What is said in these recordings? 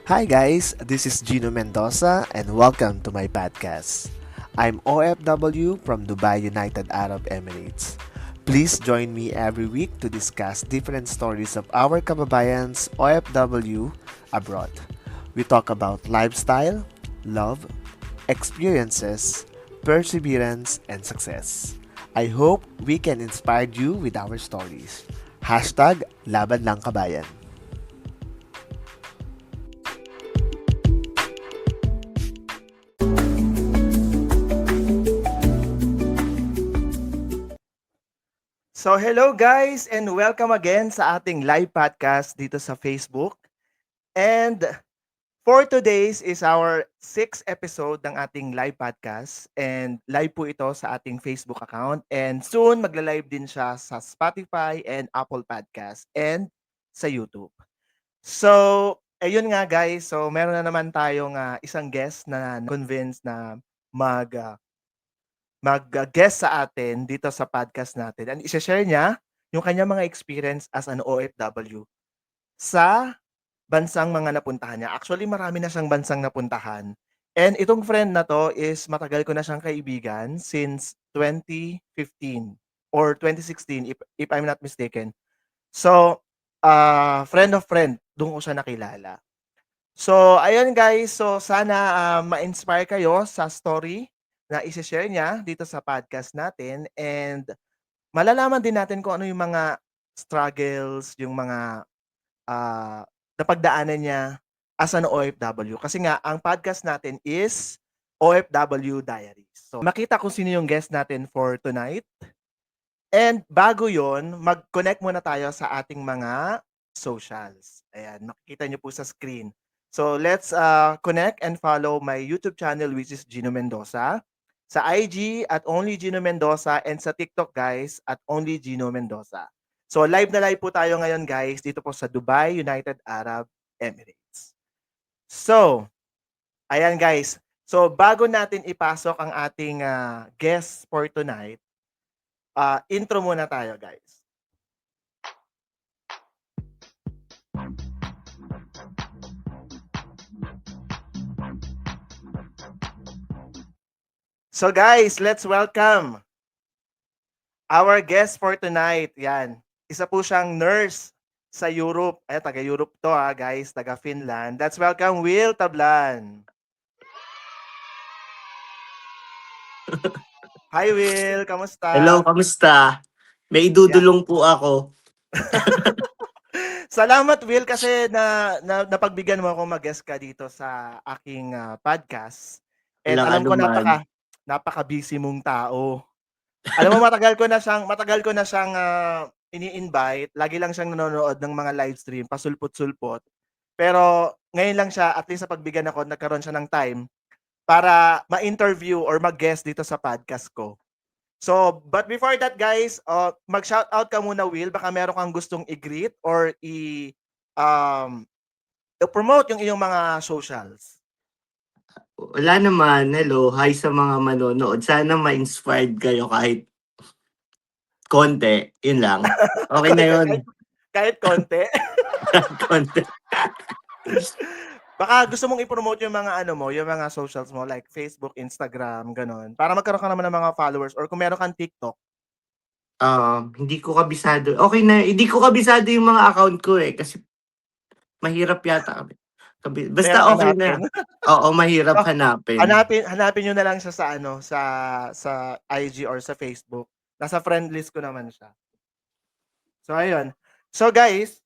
Hi guys, this is Gino Mendoza and welcome to my podcast. I'm OFW from Dubai, United Arab Emirates. Please join me every week to discuss different stories of our kababayans OFW abroad. We talk about lifestyle, love, experiences, perseverance, and success. I hope we can inspire you with our stories. Hashtag Laban Lang Kabayan. So hello guys and welcome again sa ating live podcast dito sa Facebook. And for today's is our sixth episode ng ating live podcast and live po ito sa ating Facebook account and soon magla-live din siya sa Spotify and Apple Podcast and sa YouTube. So ayun nga guys, so meron na naman tayong isang guest na convince na mag-guest sa atin dito sa podcast natin and ishe-share niya yung kanyang mga experience as an OFW sa bansang mga napuntahan niya. Actually, marami na siyang bansang napuntahan. And itong friend na 'to is matagal ko na siyang kaibigan since 2015 or 2016 if I'm not mistaken. So, friend of friend, dun ko siya nakilala. So, ayun guys. So, sana, ma-inspire kayo sa story na ise-share niya dito sa podcast natin and malalaman din natin kung ano yung mga struggles, yung mga, napagdaanan niya as an OFW. Kasi nga ang podcast natin is OFW Diaries. So, makita kung sino yung guest natin for tonight. And bago yon, mag-connect muna tayo sa ating mga socials. Ayan, makikita niyo po sa screen. So let's connect and follow my YouTube channel which is Gino Mendoza. Sa IG at Only Gino Mendoza and sa TikTok guys at Only Gino Mendoza. So live po tayo ngayon guys dito po sa Dubai, United Arab Emirates. So, ayan guys. So bago natin ipasok ang ating guest for tonight, intro muna tayo, guys. So guys, let's welcome our guest for tonight. Yan. Isa po siyang nurse sa Europe. Ay, taga-Europe to guys. Taga-Finland. Let's welcome Will Tablan. Hi Will, Hello, kamusta? kamusta? May Yan. idudulong po ako. Salamat Will kasi napagbigyan mo ako mag-guest ka dito sa aking podcast. And Walang alam ko anuman. napaka-busy mong tao. Alam mo matagal ko na siyang ini-invite, lagi lang siyang nanonood ng mga live stream, pasulpot-sulpot. Pero ngayon lang siya, at least napagbigyan ako, nagkaroon siya ng time para ma-interview or mag-guest dito sa podcast ko. So, but before that guys, mag-shoutout ka muna Will, baka meron kang gustong i-greet or um, i-promote yung iyong mga socials. Wala naman. Hello, hi sa mga manonood. Sana ma-inspired kayo kahit konti. Yun lang. Okay na yun. kahit konti. Konti. Baka gusto mong i-promote yung mga ano mo, yung mga socials mo like Facebook, Instagram, gano'n. Para magkaroon ka naman ng mga followers or kung meron kang TikTok. Hindi ko kabisado. Okay na, hindi ko kabisado yung mga account ko eh. Kasi mahirap yata. Mahirap Basta okay hanapin. na. Oo, mahirap So, hanapin. hanapin niyo na lang siya sa ano, sa IG or sa Facebook. Nasa friend list ko naman siya. So ayun. So guys,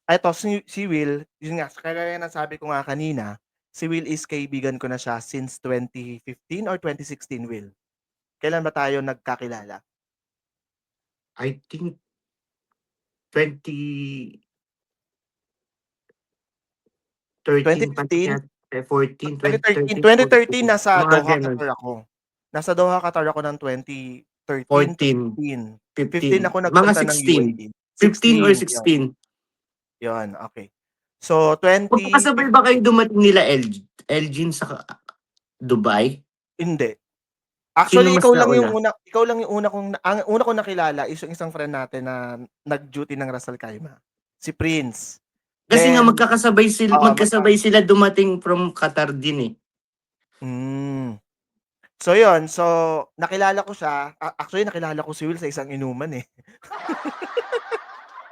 eto si Will, yun nga, kagaya ng sabi ko nga kanina, si Will is kaibigan ko na siya since 2015 or 2016, Will? Kailan ba tayo nagkakilala? I think 2013 pa 2015? yata. 14, 2013, 2013, 2013 14. nasa Mga Doha, ganun. Qatar ako. Nasa Doha, Qatar ako ng 2013 to 14, 15. 15 15, ako mga nagpunta ng 16. UAE. 15 or 16, 'yon. 16. 'Yon, okay. So 20 Magkakasabay ba kayong dumating nila Elgin sa Dubai? hindi. Sino Actually, mas nauna? ikaw lang yung ang una kong nakilala is yung isang friend natin na nag-duty ng Ras Al Khaimah, si Prince. Kasi nga Then, oo, magkasabay sila dumating from Qatar din eh. So yun, so nakilala ko siya, actually nakilala ko si Will sa isang inuman, eh.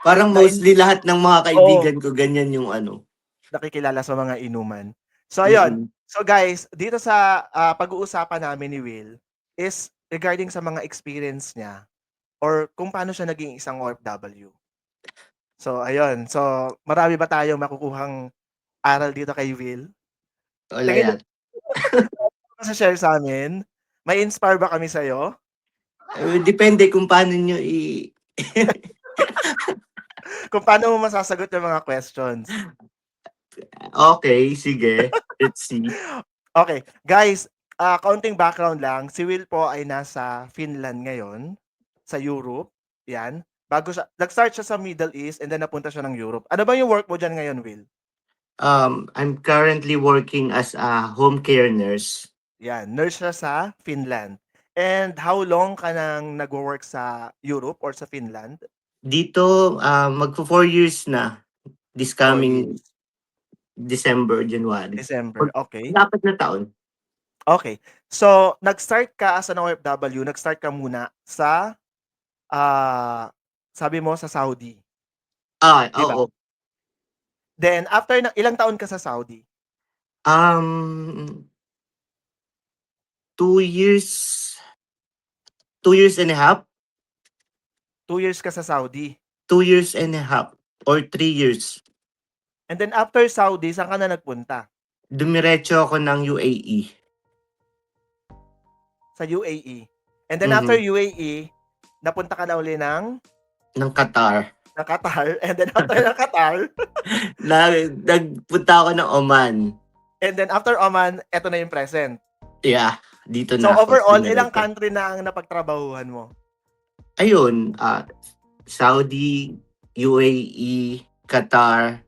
Parang Nain mostly lahat ng mga Oo, kaibigan ko ganyan yung ano. nakikilala sa mga inuman. So ayun, Mm. so guys, dito sa, pag-uusapan namin ni Will is regarding sa mga experience niya or kung paano siya naging isang OFW. So ayun, so marami ba tayong makukuhang aral dito kay Will? Wala Tingin mo yan. share sa'min? Mai-inspire ba kami sa'yo? Depende kung paano nyo Kung paano mo masasagot yung mga questions? Okay, sige. Let's see. Okay, guys, kaunting background lang, si Will po ay nasa Finland ngayon, sa Europe, 'yan. Nag-start siya sa Middle East and then napunta siya ng Europe. Ano ba yung work mo diyan ngayon, Will? I'm currently working as a home care nurse. 'Yan, nurse siya sa Finland. And how long ka nang nagwo-work sa Europe or sa Finland? Dito, magfo 4 years na. This 4 coming years, December, January. December, okay. Dapat na taon. Okay. So, nag-start ka as an OFW, nag-start ka muna sa, sabi mo sa Saudi, 'di ba? Oo. Then after ng ilang taon ka sa Saudi? 2 years, 2 years and a half, 2 years ka sa Saudi. 2 years and a half, or 3 years. And then after Saudi, saan ka na nagpunta? Dumiretso ako ng UAE. Sa UAE. And then after Mhm. UAE, napunta ka na uli Ng Qatar. Qatar. And then after ng Qatar, Nagpunta ako ng Oman. and then after Oman, eto na yung present. Yeah, dito So na ako overall, ilang dumiretso. country na ang napagtrabahuhan mo? Ayun, Saudi, UAE, Qatar,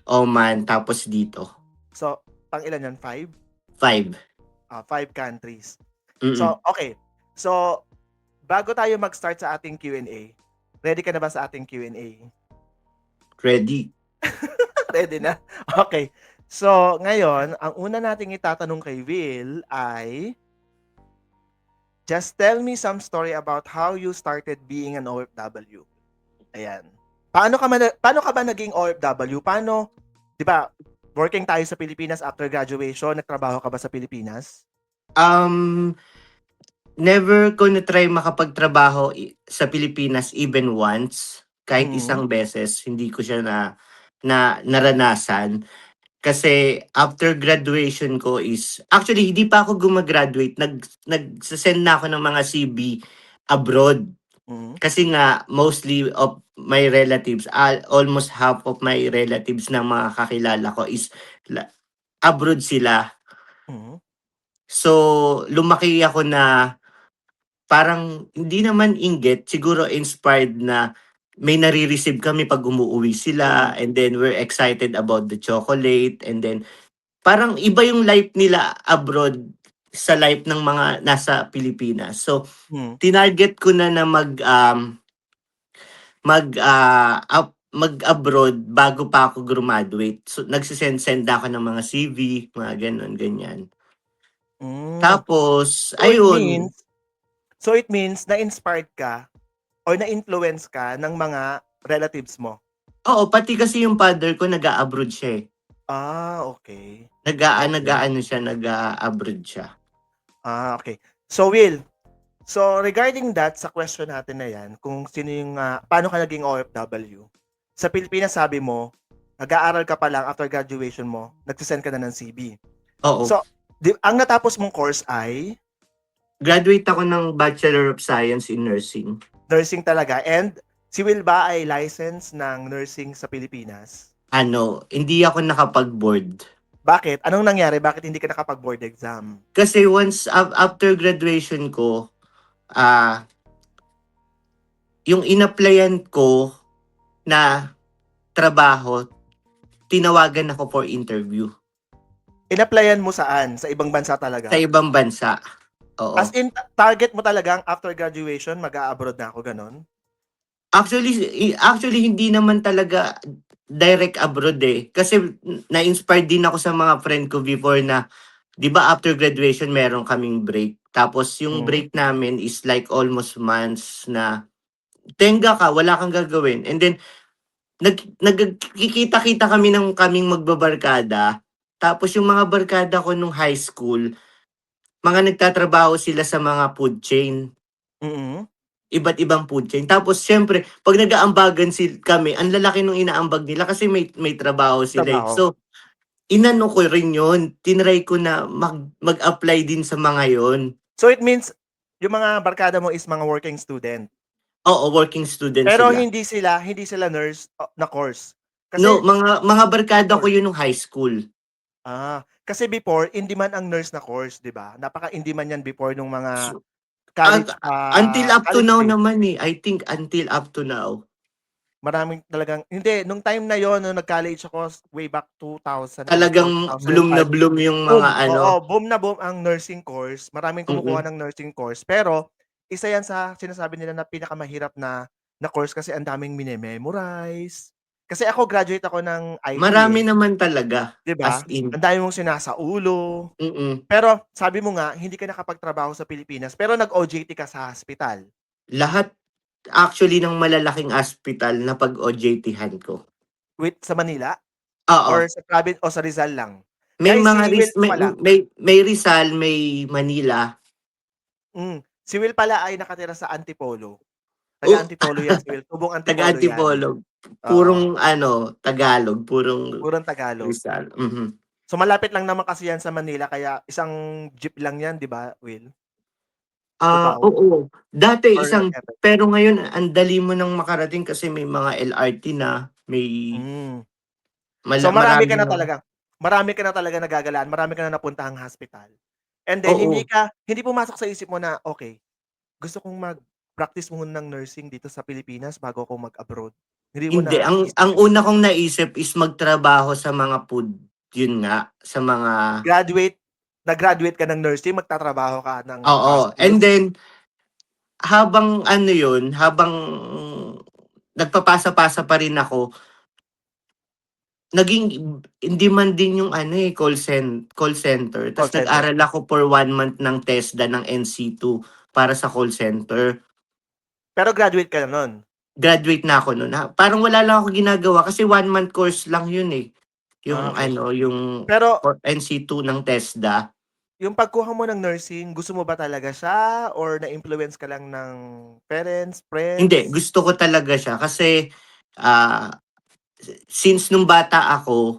Oman, tapos dito. So, pang-ilan yan? 5? 5. 5 countries. Mm. So, okay. So, bago tayo mag-start sa ating Q&A, ready ka na ba sa ating Q&A? Ready. Ready na? Okay. So, ngayon, ang una nating itatanong kay Will ay, just tell me some story about how you started being an OFW. Ayan. Paano ka ba naging OFW? Paano, 'di ba, working tayo sa Pilipinas after graduation, nagtrabaho ka ba sa Pilipinas? Um, Never ko na-try makapagtrabaho sa Pilipinas even once. Kahit Mm. isang beses, hindi ko siya naranasan. Kasi after graduation ko is actually hindi pa ako gumraduate, nagse-send na ako ng mga CV abroad. Mm. Kasi nga mostly of my relatives, almost half of my relatives na mga kakilala ko is abroad sila. Mm. So, lumaki ako na parang hindi naman inggit, siguro inspired na may nare-receive kami 'pag umuuwi sila, Mm. and then we're excited about the chocolate, and then parang iba yung life nila abroad sa life ng mga nasa Pilipinas. So, Mm. tinarget ko na mag-abroad bago pa ako graduate. So, nagse-send ako ng mga CV, mga gano'n, ganyan. Okay. Tapos, So it ayun, means so it means na-inspired ka or na-influence ka ng mga relatives mo? oo, pati kasi yung father ko nag-a-abroad siya, eh. Okay. Okay. Nag-a-abroad siya. Okay. So Will, so regarding that sa question natin na 'yan, kung sino yung, paano ka naging OFW? Sa Pilipinas sabi mo, nag-aaral ka pa lang after graduation mo, nagse-send ka na ng CV. Oo. So, ang natapos mong course ay Graduate ako ng Bachelor of Science in Nursing. nursing talaga, and si Will ba ay licensed ng nursing sa Pilipinas? Hindi ako nakapag-board. Bakit? Anong nangyari? Bakit hindi ka nakapag-board exam? Kasi once after graduation ko, yung in-applyan ko na trabaho, tinawagan ako for interview In-applyan mo saan? Sa ibang bansa sa talaga? ibang bansa. Oo. As in, target mo talagang after graduation, mag-a-abroad na ako, ganon? Actually hindi naman talaga direct abroad, eh. Kasi na-inspired din ako sa mga friend ko before na 'di ba after graduation meron kaming break. Tapos yung Mm. break namin is like almost months na tenga ka, wala kang gagawin. And then nagkikita-kita kami ng kaming magbabarkada. Tapos yung mga barkada ko nung high school, mga nagtatrabaho sila sa mga food chain. Mm. Iba't ibang food chain. Tapos siyempre 'pag nag-aambagan kami, ang lalaki nung inaambag nila kasi may trabaho sila, eh. Trabaho. So, inano ko rin yun, tinry ko na mag-apply din sa mga yun. So it means yung mga barkada mo is mga working student. Oo, working student Pero sila. hindi sila nurse na course. No, Kasi mga barkada ko before yun nung high school. kasi before in demand ang nurse na course, 'di ba? Napaka-in demand yan before nung mga So, college, until up to college now days. naman, eh. I think until up to now. Maraming talagang hindi, nung time na yon nung nag-college ako way back 2004, Talagang bloom na 2005, bloom yung mga boom, ano. oo, boom na boom ang nursing course. Maraming kumukuha Mm. ng nursing course. Pero isa yan sa sinasabi nila na pinakamahirap na course kasi ang daming mine-memorize. Kasi ako graduate ako ng IT, Marami eh, naman talaga, 'di as ba? in. Ang dami mong sinasaulo. Mm. Pero sabi mo nga hindi ka nakapagtrabaho sa Pilipinas pero nag-OJT ka sa hospital. Lahat actually ng malalaking ospital napag-OJT-han ko. Sa Manila Oo, or sa province o sa Rizal lang? may Guys, mga si Will pala, may Rizal, may Manila. si Will pala ay nakatira sa Antipolo. Taga Oh, Antipolo yan si Will, tubong Antipolo yan. taga-Antipolo. Oo, Purong ano, Tagalog, purong purong Tagalog. Rizal, mhm. So, malapit lang naman kasi yan sa Manila kaya isang jeep lang yan 'di ba, Will? Cubao Oo. Dati or whatever. pero ngayon ang dali mo ng makarating kasi may mga LRT na, may Hmm. So, marami na. marami ka na talaga nagagalaan, marami ka na napuntahang hospital. And then Oo, hindi pumasok sa isip mo na, "Okey, gusto kong mag-practice muna ng nursing dito sa Pilipinas bago ako mag-abroad." Hindi mo hindi. naisip Ang yun? una kong naisip is magtrabaho sa mga food, yun nga, sa mga Graduate nag-graduate ka ng nursing, magtatrabaho ka ng fast oo. And food? then habang ano yun, habang nagpapasa-pasa pa rin ako, naging hindi man din yung ano, eh, call center. Call Ta's center? nag-aral ako for 1 month ng TESDA ng NC2 para sa call center. Pero graduate ka na nun? Graduate na ako nun, parang wala lang ako ginagawa kasi 1 month course lang yun, eh. Yung Okey. ano, yung Pero for NC2 ng TESDA. yung pagkuha mo ng nursing, gusto mo ba talaga siya or na-influence ka lang ng parents, Hindi, friends? gusto ko talaga siya kasi, ah, since nung bata ako,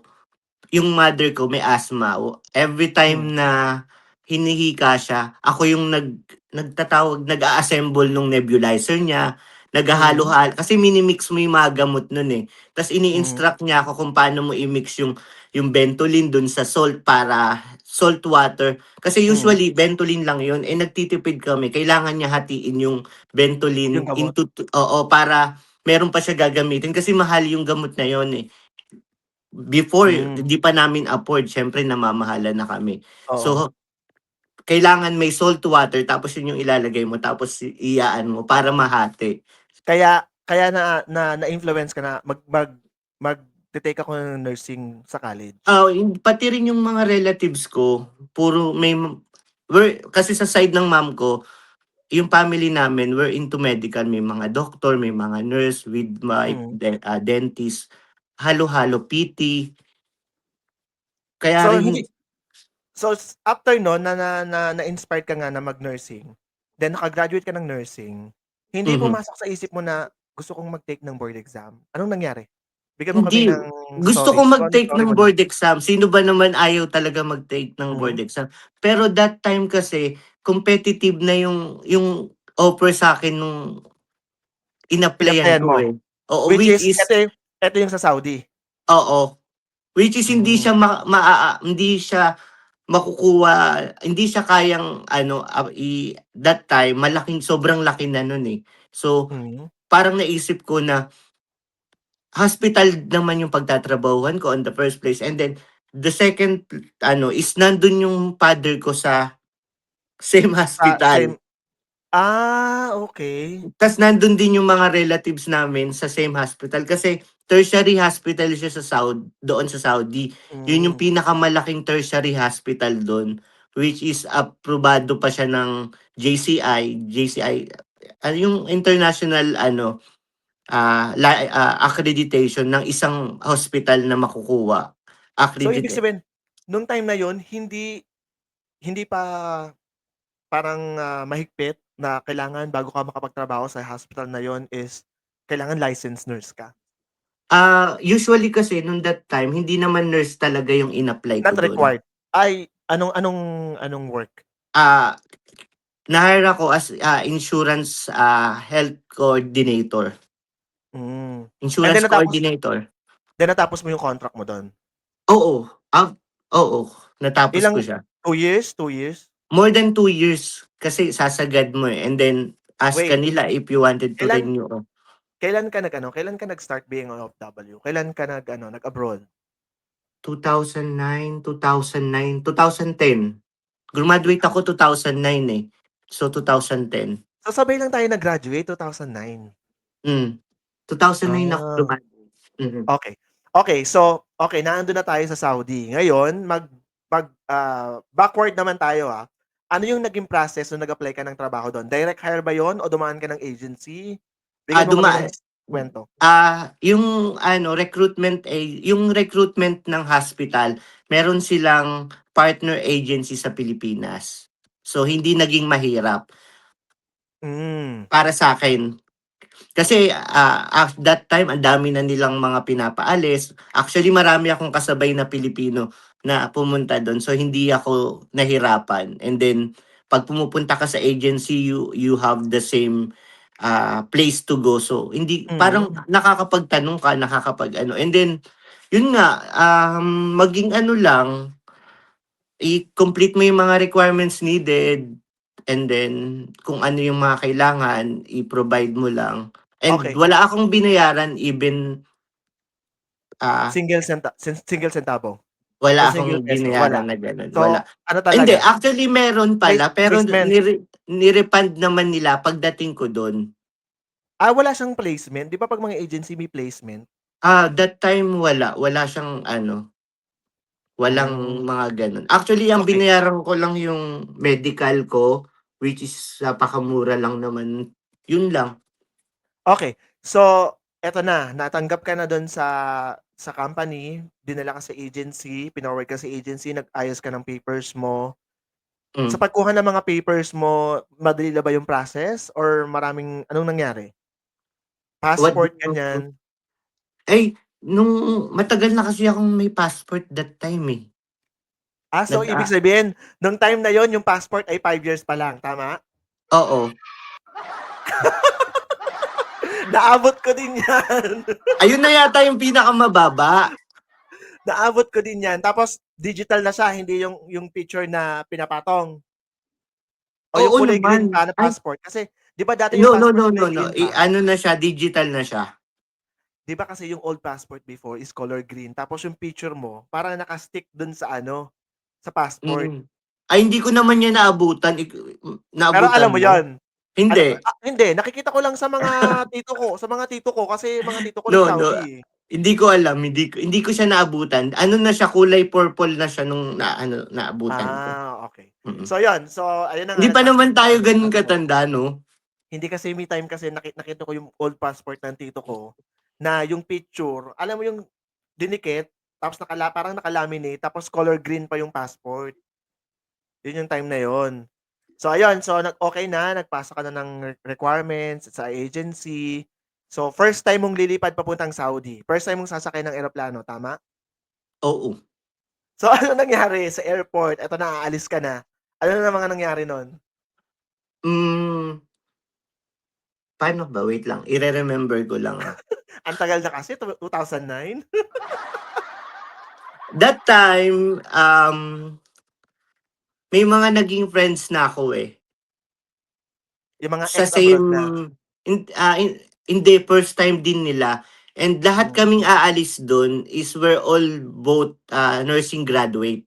yung mother ko may asthma. Every Hmm. time na hinihika siya, ako yung nag-a-assemble nung nebulizer niya, Mhm. kasi mini-mix mo yung mga gamot nun, eh. Ta's Mhm. ini-instruct niya ako kung paano mo i-mix yung Ventolin dun sa salt para salt water. Kasi Hmm. usually Ventolin lang yun, eh, nagtitipid kami, kailangan niya hatiin yung Yung Ventolin gamot? oo, para meron pa siya gagamitin kasi mahal yung gamot na yun, eh. Before, Hmm. hindi pa namin afford, siyempre namamahalan na kami. Oo. So, kailangan may salt water tapos yun yung ilalagay mo tapos iaan mo para mahati. Kaya na-influence ka na magte-take ako ng nursing sa college? Pati rin yung mga relatives ko, puro kasi sa side ng mom ko, yung family namin we're into medical, may mga doktor, may mga nurse, midwife, Mm. dentist, halo-halo, PT, kaya So rin hindi so after nun na-inspired ka nga na mag-nursing, then naka-graduate ka ng nursing, hindi mhm. pumasok sa isip mo na, "Gusto kong mag-take ng board exam." Anong nangyari? Bigyan mo kami Hindi, ng gusto ko story. Anong mag-take story ng mo dun? board exam, sino ba naman ayaw talaga mag-take ng board Mhm. exam. Pero that time kasi competitive na yung offer sa'kin nung in-applyan In-applyan ko, mo? eh. Oo, Which which is is eto yung sa Saudi? oo, which is hindi Hmm. siya hindi siya makukuha, hindi siya kayang ano, that time sobrang laki na nun, eh. So, Mhm. parang naisip ko na hospital naman yung pagtatrabahuhan ko on the first place, and then the second ano is nandun yung father ko sa same Sa hospital. same Okay. Tas nandun din yung mga relatives namin sa same hospital kasi tertiary hospital siya sa doon sa Saudi. Yun yung Hmm. pinakamalaking tertiary hospital doon, which is aprobado pa siya ng JCI, yung international accreditation ng isang hospital na makukuha. So, ibig Accredited. sabihin, nung time na yun, hindi hindi pa parang, mahigpit na kailangan bago ka makapagtrabaho sa hospital na yun is kailangan licensed nurse ka? Usually kasi nung that time hindi naman nurse talaga yung in-apply ko Not dun. required. Ay, anong anong anong work? Ah, Na-hire ako as, insurance, health coordinator. Hmm. And Insurance coordinator. then natapos mo yung contract mo dun? Oo, oo, natapos ko Ilang siya. 2 years, 2 years? More than 2 years kasi sasagad mo, eh, and then ask ka Wait, nila if you wanted to kailan renew. kailan ka nag-start being an OFW? Kailan ka nag-abroad? 2009, 2009, 2010. Grumaduate ako 2009, eh. So, 2010. So, sabay lang tayo nag-graduate, 2009. 2009 ako Ah, grumaduate. Mhm. okey. Okay, nandun na tayo sa Saudi. Ngayon backward naman tayo, Ano yung naging process nung nag-apply ka ng trabaho dun? Direct hire ba yun o dumaan ka ng agency? Ah, Bigyan mo kami duma ng kwento. yung yung recruitment ng hospital, meron silang partner agency sa Pilipinas. So, hindi naging mahirap Hmm, para sa'kin. Kasi, at that time ang dami na nilang mga pinapaalis. Actually, marami akong kasabay na Pilipino na pumunta dun, so hindi ako nahirapan. And then 'pag pumupunta ka sa agency, you have the same, place to go. So hindi mm. parang nakakapagtanong ka, nakakapag-ano, and then yun nga, maging ano lang, i-complete mo yung mga requirements needed, and then kung ano yung mga kailangan, i-provide mo lang. And Okey, wala akong binayaran even, ah, single centavo o wala single akong peso, wala. binayaran na gano'n, wala. So, ano Hindi, talaga, actually meron pala pero placement. ni-refund naman nila pagdating ko dun. Wala siyang placement? 'Di ba 'pag mga agency may placement? That time wala, wala siyang ano, walang Hmm, mga gano'n. Actually ang okey. binayaran ko lang yung medical ko, which is napakamura lang naman, yun lang. Okey. So, eto na, natanggap ka na dun sa company, dinala ka sa agency, pino-work ka sa agency, nag-ayos ka ng papers mo. Sa Hmm, pagkuha ng mga papers mo, madali na ba yung process or anong nangyari? what do Passport, you ganyan? nung matagal na kasi akong may passport that time, eh. So ibig sabihin, nung time na yon yung passport ay 5 years pa lang, tama? Oo. Naabot ko din yan. Ayun na yata yung pinakamababa. Naabot ko din yan. Tapos digital na siya, hindi yung picture na pinapatong o yung Oo kulay naman. green pa na Ay, passport. Kasi 'di ba dati yung no, no, passport no, no, kulay no. green pa? Ano na siya, digital na siya. 'Di ba kasi yung old passport before is color green tapos yung picture mo parang naka-stick dun sa sa passport. Mm. Ay, hindi ko naman yan naabutan. Pero alam Naabutan mo mo? yon. Hindi. Hindi, nakikita ko lang sa mga tito ko kasi mga tito ko No, no. nag-Saudi, eh. Hindi ko alam. Hindi ko siya naabutan. Ano na siya, kulay purple na siya nung naabutan ko. Okey. Mm. So yon, so ayun na Hindi nga pa nagpasa naman ka tayo na ng ganun ano mo. katanda, no? Hindi kasi may time kasi nakita ko yung old passport ng tito ko, na yung picture, alam mo yung dinikit, tapos parang naka-laminate, tapos color green pa yung passport. Yun yung time na yun. So ayun, so okey na, nagpasa ka na ng requirements sa agency. So first time mong lilipad papuntang Saudi, first time mong sasakay ng eroplano, tama? Oo. So ano nangyari sa airport, eto na aalis ka na, ano na mga nangyari nun? Hmm, Paano ba? Wait lang, ire-remember ko lang, Ang tagal na kasi, 2009? That time, may mga naging friends na ako, eh. Yung mga Sa ex-abroad same na? hin hindi, first time din nila, and lahat Hmm. kaming aalis dun is we're all both, nursing graduate.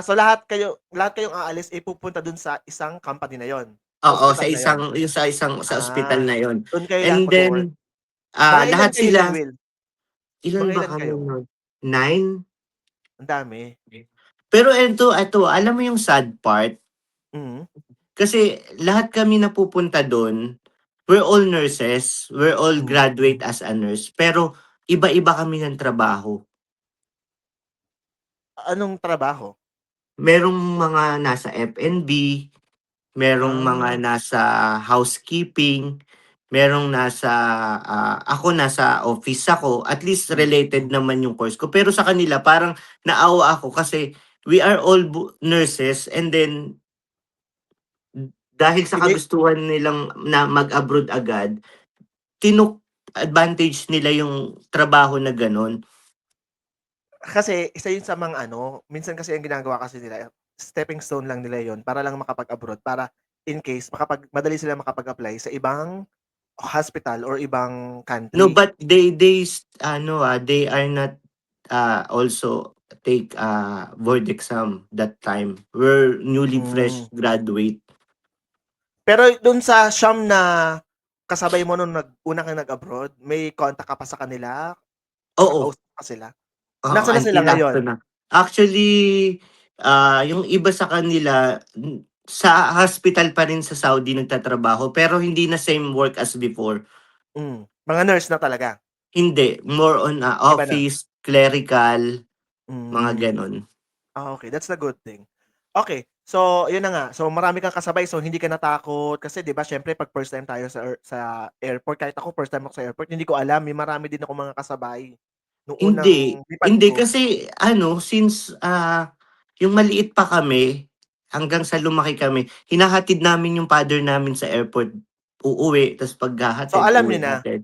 So lahat kayong aalis ay pupunta dun sa isang company na yon? Oo, Hospital na yun? sa ospital Ah, na yon. dun kayo lahat And then, magwo-work. Mga ilan lahat kayo dun, sila, Will? ilan Mga ba ilan kami kayo? nun? 9? Ang dami. Pero eto, alam mo yung sad part? Mhm. Kasi lahat kami na pupunta dun, we're all nurses, we're all Hmm. graduate as a nurse, pero iba-iba kami ng trabaho. Anong trabaho? Merong mga nasa F&B, merong mga Ah, nasa housekeeping, merong nasa, ako nasa office ako, at least hmm. related naman yung course ko. Pero sa kanila parang naawa ako kasi we are all nurses, and then dahil sa Hindi kagustuhan nilang na mag-abroad agad, tinuk advantage nila yung trabaho na gano'n. kasi isa yun sa mga ano, minsan kasi ang ginagawa kasi nila, stepping stone lang nila yun para lang makapag-abroad, para in case madali sila makapag-apply sa ibang hospital or ibang No, country. but they are not, also take, board exam that time. We're newly Hmm. fresh graduate. Pero dun sa siyam na kasabay mo nung una kang nag-abroad, may contact ka pa sa kanila? Oo, Nakakausap mo pa sila? oo, Nasaan na sila until after ngayon? na. Actually, yung iba sa kanila, sa hospital pa rin sa Saudi nagtatrabaho, pero hindi na same work as before. Mga nurse na talaga? Hindi, more on, Iba na? office, clerical, mga Hmm. gano'n. Okay, that's the good thing. Okay, so yun na nga, so marami kang kasabay, so hindi ka natakot kasi 'di ba siyempre 'pag first time tayo sa airport, kahit ako first time ako sa airport, hindi ko alam, marami din akong mga kasabay nung Hindi, unang lipad hindi ko. kasi ano, since, yung maliit pa kami, hanggang sa lumaki kami, hinahatid namin yung father namin sa airport, uuwi, ta's So paghahatid, alam niyo uwi na? hatid.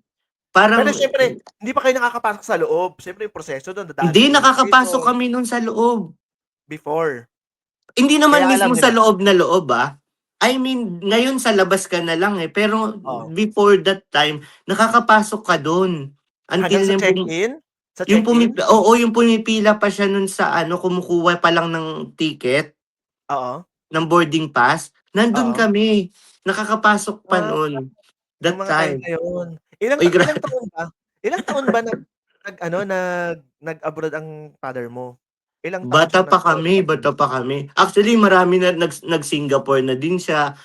Pero Parang siyempre hindi pa kayo nakakapasok sa loob, siyempre yung proseso dun dadaan hindi, sa nakakapasok immigration, kami nun sa loob. before. Hindi naman Kaya alam mismo niyo sa na? loob na loob, I mean, ngayon sa labas ka na lang, pero Oo. before that time, nakakapasok ka dun. Hanggang Until sa yung check-in? Sa yung check-in? yung pumipila pa siya nun sa ano, kumukuha pa lang ng ticket. Oo, Ng boarding pass, nandun oo. kami, nakakapasok pa Ah, nun, nung that mga time time. na yun. Uy, Ilang taon ba? Ilang taon ba nag-ano, nag-abroad ang father mo? Ilang taon siyang nag-OFW? bata pa kami. Actually marami na nag-Singapore na din siya,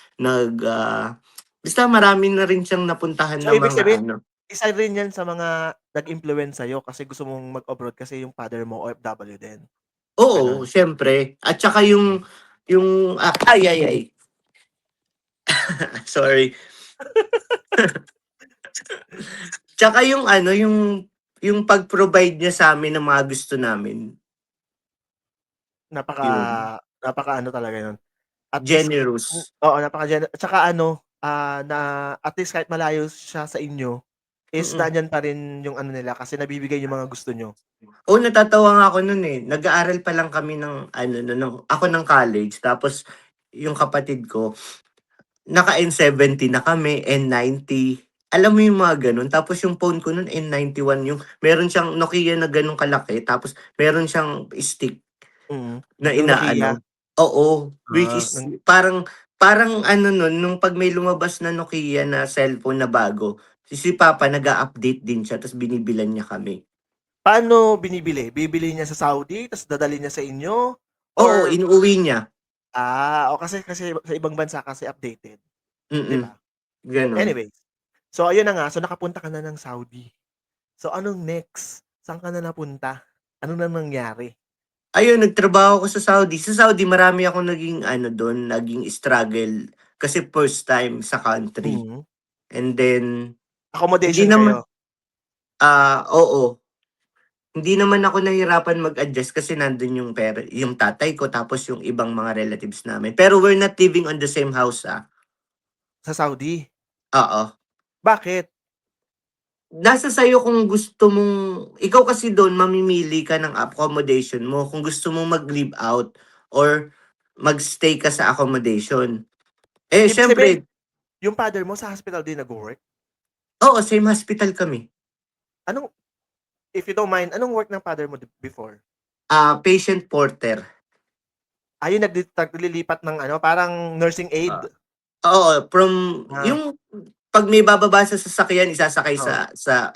basta marami na rin siyang napuntahan So, na ibig mga sabihin, ano. isa rin yan sa mga nag-influence sa'yo kasi gusto mong mag-abroad kasi yung father mo OFW din, Oo, gano'n? siyempre, at saka Hmm. ay, sorry. Tsaka yung ano, yung pag-provide niya sa'min ng mga gusto namin, Napaka yun, napaka-ano talaga nun, at least generous. oo, at saka ano, na at least kahit malayo siya sa inyo, is Mm. nandiyan pa rin yung ano nila kasi nabibigay yung mga gusto niyo. Oo, natatawa nga ako nun, nag-aaral pa lang kami ng ano nun, ako ng college, tapos yung kapatid ko naka-N70 na kami, N90. Alam mo yung mga gano'n, tapos yung phone ko nun N91, yung meron siyang Nokia na gano'ng kalaki, tapos meron siyang stick na Yung Nokia, inaano, oo, which is ng parang parang ano nun, nung 'pag may lumabas na Nokia na cellphone na bago, si papa nag-a-update din siya, ta's binibilhan niya kami. paano binibili? Bibili niya sa Saudi ta's dadalhin niya sa inyo Oo, or inuuwi niya. o kasi sa ibang bansa kasi updated, 'di Mm, ba? gano'n. Anyways, so ayun na nga, so nakapunta ka na ng Saudi. So anong next? Saan ka na napunta? Ano na nangyari? Ayun, nagtrabaho ako sa Saudi. Sa Saudi marami akong naging ano dun, naging struggle kasi first time sa country. Mhm. And then hindi Accommodation naman, kayo? oo. Hindi naman ako nahirapan mag-adjust kasi nandun yung tatay ko, tapos yung ibang mga relatives namin. Pero we're not living on the same house, Sa Saudi? Oo. Bakit? Nasa sa'yo kung gusto mong ikaw kasi dun mamimili ka ng accommodation mo kung gusto mong mag-live out or mag-stay ka sa accommodation. Eh, Ibig sabihin, siyempre, yung father mo sa hospital din nagwo-work? oo, same hospital kami. Anong if you don't mind, anong work ng father mo before? Patient porter. Yung naglilipat ng ano, parang nursing aid? Ah, Oo, from Ah, yung 'pag may bababa sa sasakyan isasakay oo. sa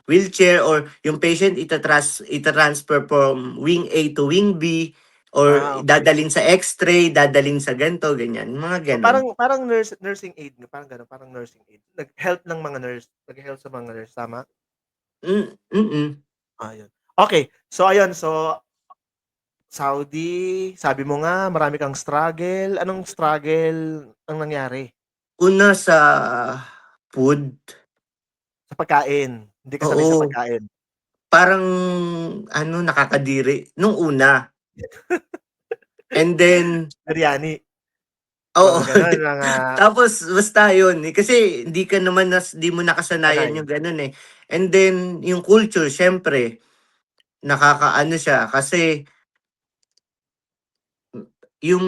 wheelchair or yung patient ita-transfer from wing A to wing B or Okay. dadalhin sa X-ray, dadalhin sa ganito, ganyan, mga So, gano'n. parang nursing aid nga, parang gano'n, parang nursing aid. Nag-help ng mga nurse, nag-help sa mga nurse, tama? Mm. Ayun. Okey, so ayun, so Saudi, sabi mo nga marami kang struggle. Anong struggle ang nangyari? Una sa food, Sa pagkain, hindi ka sanay sa oo, pagkain? parang ano, nakakadiri nung una. And then Biryani, oo, mga gano'n, mga tapos basta yun, eh, kasi di mo nakasanayan sanay. yung gano'n, eh. And then yung culture siyempre nakakaano siya kasi yung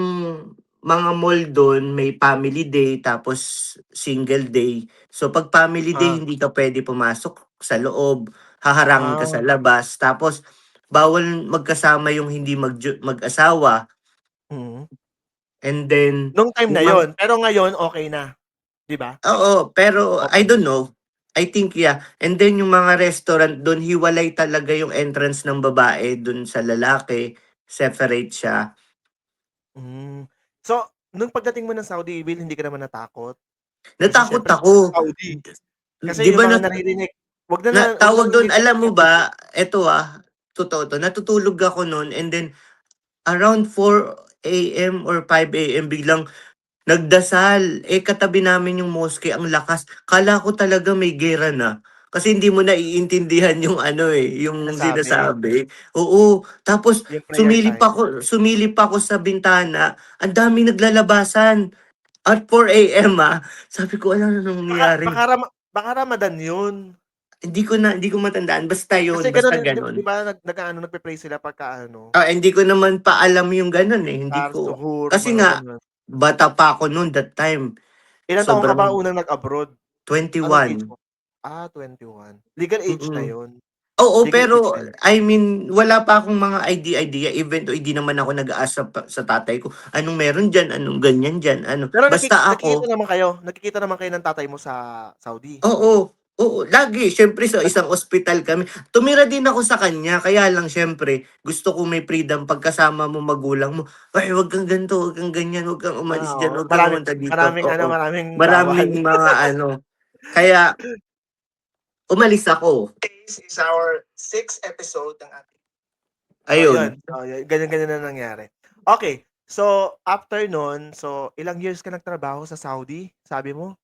mga mall dun may family day tapos single day. So 'pag family day Ah, hindi ka puwede pumasok sa loob, haharangin ka sa ah, labas tapos bawal magkasama yung hindi mag-asawa mm. and then Nung time na yung mga yun, pero ngayon okey na, 'di ba? oo, pero I Okey na. don't know. I think, yeah. And then yung mga restaurant dun hiwalay talaga yung entrance ng babae dun sa lalaki, separate siya. Hmm. So, nung pagdating mo ng Saudi Evil hindi ka naman natakot? Kasi Natakot siyempre ako. Saudi, kasi 'Di yung ba mga naririnig, wag na tawag dun hindi alam mo natin ba, eto, totoo 'to, natutulog ako nun and then around 4 AM or 5 AM biglang nagdasal, eh, katabi namin yung mosque ang lakas. Akala ko talaga may giyera na, kasi hindi mo naiintindihan yung ano, eh, yung sinasabi, sinasabi. Oo, tapos yung prayer time. sumilip ako sa bintana, ang daming naglalabasan at 4 AM, Sabi ko, "Ano na Baka nangyayari?" baka Ramadan yun. Hindi ko matandaan, basta Kasi yun, gano'n basta di gano'n. ba nag-aano nagpe-pray sila pagka ano, Hindi ko naman pa alam yung gano'n, eh, hindi Iftar, ko Suhoor, kasi mga nga gano'n. bata pa ako no'n that time, Ilang taon ka ba sobrang unang nag-abroad? Anong age 21. mo? 21. Legal age na Mm. yun. Oo, Legal age pero na yun. I mean, wala pa akong mga idea even though hindi naman ako nag-ask sa tatay ko, "Anong meron diyan, anong ganyan diyan, ano." Pero Basta nagkikita ako naman kayo? Nagkikita naman kayo ng tatay mo sa Saudi? oo, oo, lagi siyempre sa Nag isang ospital kami. Tumira din ako sa kanya kaya lang siyempre gusto ko may freedom pagkasama mo magulang mo, "Ay, wag kang ganito, wag kang ganyan, wag kang umalis diyan, Oo, wag kang pumunta dito." maraming ano, Oo, maraming bawal. maraming mga ano, kaya umalis ako, This is our 6th episode ng ating so ayun, ayun. ganyan-ganyan na nangyari. Okey, so after nun, so ilang years ka nagtrabaho sa Saudi, sabi mo?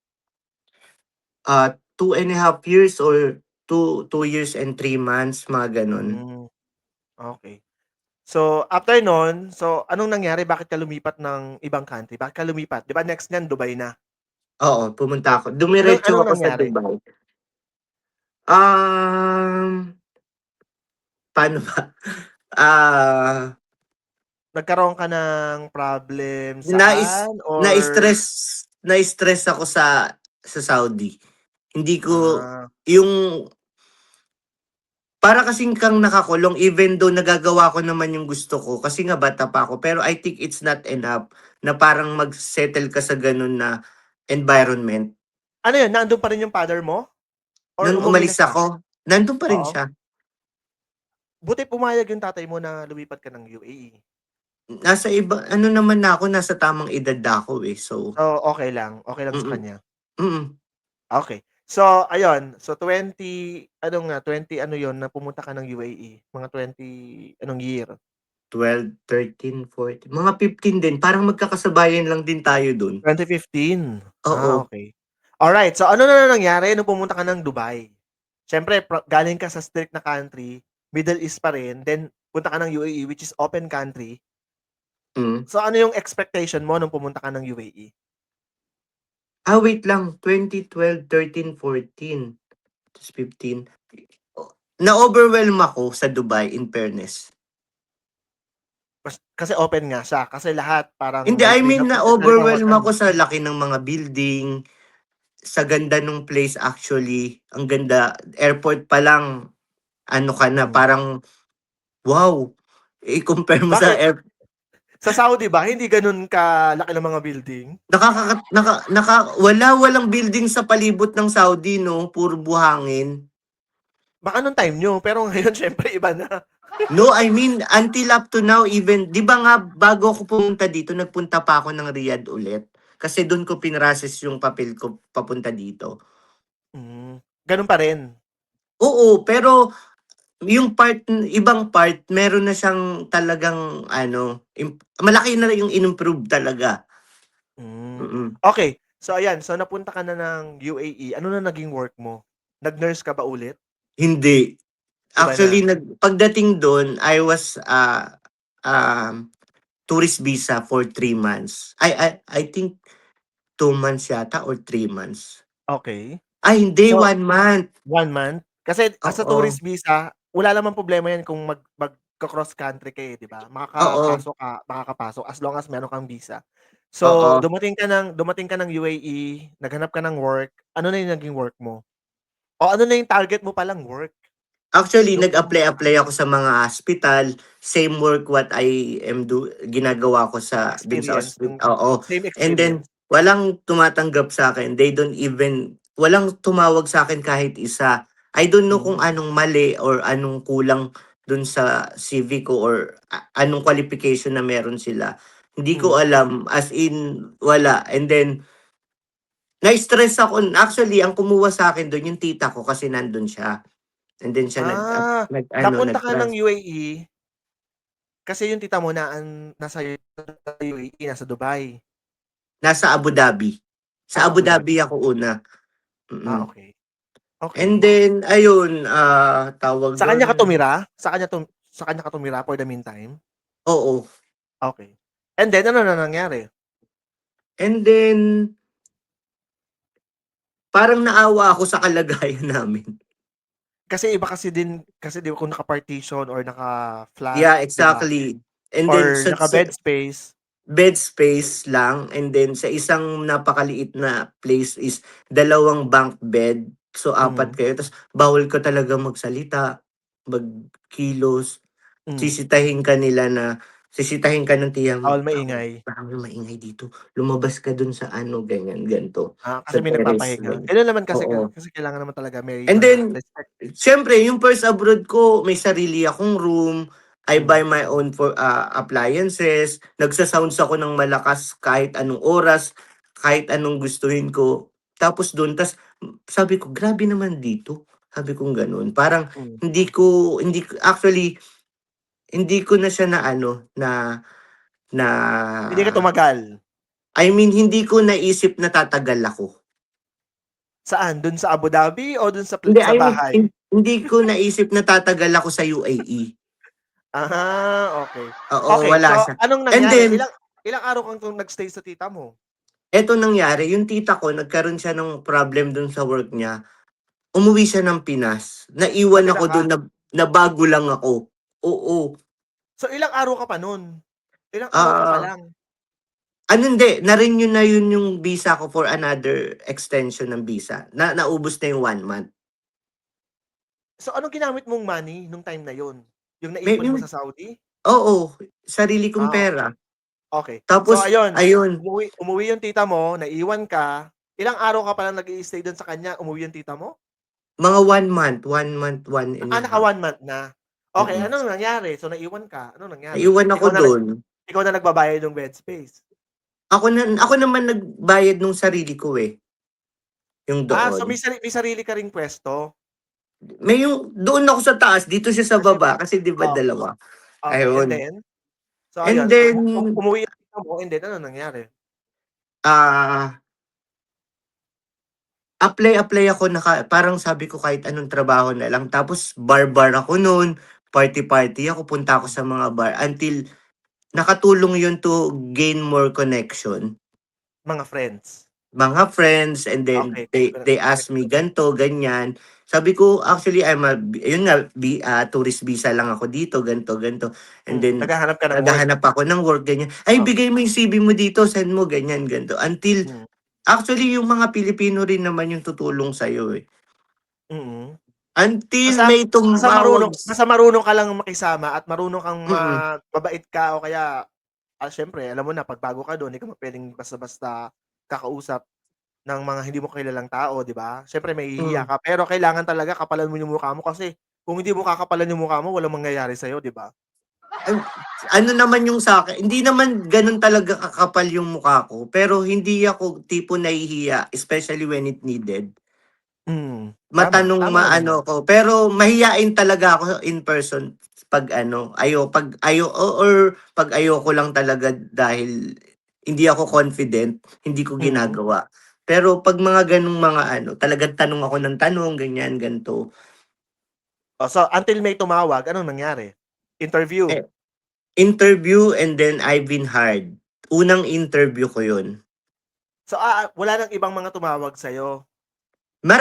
2.5 years or 2 years and 3 months, mga gano'n. Hmm, okey. So after nun, so anong nangyari, bakit ka lumipat ng ibang country? Bakit ka lumipat? 'Di ba next niyan Dubai na? Oo, pumunta ako. Anong Dumiretso anong ako sa nangyari? Dubai. Um, Paano ba? Ah, Nagkaroon ka ng problem nais saan or na-stress na-stress ako sa Saudi. Hindi ko ah, yung para kasing kang nakakulong even though nagagawa ko naman yung gusto ko kasi nga bata pa ako. Pero I think it's not enough na parang mag-settle ka sa gano'n na environment. ano yun, nandun pa rin yung father mo or Nung umuwi na umalis siya? ako, nandun pa rin Oo. siya. Buti pumayag yung tatay mo na lumipat ka ng UAE. Nasa iba ano naman na ako, nasa tamang edad na ako, eh. So, So, okey lang sa mm, kanya. mm. Okey. So, ayun, so 20 ano yun na pumunta ka ng UAE, mga 20 anong year? 12, 13, 14, mga 15 din. Parang magkakasabayan lang din tayo dun. 2015. Oo, Okey. Alright, so ano na nangyari nung pumunta ka ng Dubai? Siyempre galing ka sa strict na country, Middle East pa rin, then punta ka ng UAE which is open country. hmm. So, ano yung expectation mo nung pumunta ka ng UAE? Wait lang, 2012, 13, 14, tas 15. Na-overwhelm ako sa Dubai, in fairness. Kasi open nga siya, kasi lahat parang Hindi, may I freedom mean of na-overwhelm teleportation. ako sa laki ng mga building, sa ganda nung place actually, ang ganda. Airport pa lang ano ka na, Hmm. parang wow! I-compare mo sa Bakit? Sa Saudi ba, hindi ganun kalaki ng mga building? Walang building sa palibot ng Saudi, no? Puro buhangin. Baka nung time nyo, pero ngayon syempre iba na. No, I mean, until up to now, even, di ba nga, bago ako pumunta dito, nagpunta pa ako ng Riyadh ulit. Kasi doon ko pinrases yung papel ko papunta dito. Ganun pa rin. Oo, pero yung ibang part, meron na siyang talagang, malaki na yung in-improve talaga. Mm-mm. Okay. So ayan, so napunta ka na ng UAE. Ano na naging work mo? Nag-nurse ka ba ulit? Hindi. Iba Actually, na. pagdating doon, I was tourist visa for 3 months. I think 2 months yata or 3 months. Okay. Ay, hindi, So, 1 month. 1 month? Kasi as a Oo. tourist visa, wala namang problema yan kung magka-cross country ka eh, di ba? Oo. Makakapasok as long as meron kang visa. Oo. So, dumating ka ng UAE, naghanap ka ng work. Ano na yung naging work mo? O ano na yung target mo palang work? Actually, Nung nag-apply ako sa mga hospital. Same work what I am ginagawa ko dun sa experience, hospital. yung Oo. same And then, experience. walang tumatanggap sa akin. Walang tumawag sa akin kahit isa. I don't know kung anong mali or anong kulang dun sa CV ko or anong qualification na meron sila. Hindi ko alam. As in, wala. And then, na-stress ako. Actually, ang kumuha sa akin dun, yung tita ko kasi nandun siya. And then siya Napunta ka ng nag-trans. UAE kasi yung tita mo nasa UAE, nasa Dubai. Nasa Abu Dhabi. Sa Sa Abu Abu Dhabi. Dhabi ako una. Mm. Okay. Okay. And then, ayun, tawag Sa kanya ka doon. tumira? Sa kanya ka tumira for the meantime? Oo. Okay. And then, ano na nangyari? And then, parang naawa ako sa kalagayan namin. Kasi iba kasi di ba kung naka-partition or naka-flat, Yeah, di ba? exactly. And then, Or naka-bed space. bed space lang. And then, sa isang napakaliit na place is 2 bunk bed. So, 4 kayo. Tapos, bawal ka talaga magsalita, magkilos. Mm. Sisitahin ka ng tiya mo. Bawal maingay. Bawal maingay dito. Lumabas ka dun sa ganyan, ganito. Kasi Sa may terrace. nagpapahinga. Ganun naman kasi Oo. kasi kailangan naman talaga may And mga then, respect. siyempre, yung first abroad ko, may sarili akong room. I buy my own appliances. Nagsa-sounds ako ng malakas kahit anong oras, kahit anong gustuhin ko. Tapos doon, sabi ko, grabe naman dito. Sabi ko ganun. Parang actually, hindi ko na siya na Hindi ka tumagal. I mean, hindi ko naisip na tatagal ako. Saan? Dun sa Abu Dhabi o dun sa Hindi, I mean, bahay? hindi ko naisip na tatagal ako sa UAE. Okay. Oo, Okay, wala so siya. anong And nangyari? then, Ilang araw kang nag-stay sa tita mo? eto nangyari, yung tita ko, nagkaroon siya ng problem dun sa work niya. Umuwi siya ng Pinas. Naiwan Natira ako ka? dun na bago lang ako. Oo. So ilang araw ka pa nun? Ilang araw ka pa Ah, lang? hindi, na-renew na yun yung visa ko for another extension ng visa. Naubos na yung 1 month. So anong ginamit mong money nung time na yon? Yung May, naipon mo may- sa Saudi? oo, sarili kong Okay. pera. Okay. So Tapos, ayun, ayun, umuwi yung tita mo, naiwan ka. Ilang araw ka pa lang nag-i-stay doon sa kanya, umuwi yung tita mo? mga 1 month, 1 month, 1 and a half. 1 month na. Okay, Mm-mm. anong nangyari? So naiwan ka. Anong nangyari? Naiwan ako dun. Ikaw na nagbabayad ng bed space. Ako naman nagbayad nung sarili ko yung So doon. may sarili ka ring pwesto. Doon ako sa taas, dito siya sa Kasi baba kasi 'di ba oh, dalawa. okay, and Ayun. then so And ayun, then umuwi yung tita mo and then ano nangyari? ah apply ako parang sabi ko kahit anong trabaho na lang. Tapos bar ako noon, party ako, punta ako sa mga bar until nakatulong yun to gain more connection. Mga friends. Mga friends, and then Okay, they ask me ganto, ganyan. Sabi ko, actually, yun nga, tourist visa lang ako dito, ganto, ganto. And then, Naghahanap ka ng work. naghahanap ako ng work, ganyan. Ay, Oh. bigay mo yung CV mo dito, send mo, ganyan, ganto. Until, Mm. actually, yung mga Pilipino rin naman yung tutulong sa'yo eh. Mm. Until may tumawag. Basta marunong ka lang makisama at marunong kang Mm, mabait ka o kaya Siyempre alam mo na 'pag bago ka do'n, hindi ka puwedeng basta-basta kakausap ng mga hindi mo kilalang tao, 'di ba? Siyempre Hmm. mahihiya ka, pero kailangan talaga kapalan mo yung mukha mo kasi kung hindi mo kakapalan yung mukha mo, walang mangyayari sa'yo, 'di ba? Ay, ano naman yung sa'kin, hindi naman gano'n talaga kakapal yung mukha ko, pero hindi ako tipo nahihiya, especially when it needed. Tama, Matanong tama naman maano 'yun. ko, pero mahiyain talaga ako in person 'pag ano, 'pag or 'pag ayoko lang talaga dahil hindi ako confident, hindi ko Mm. ginagawa. Pero 'pag mga gano'ng mga ano, talagang tanong ako ng tanong, ganyan, ganito. Oh, so until may tumawag, anong nangyari? Interview. Eh, interview and then I've been hired. Unang interview ko 'yun. So, wala ng ibang mga tumawag sa'yo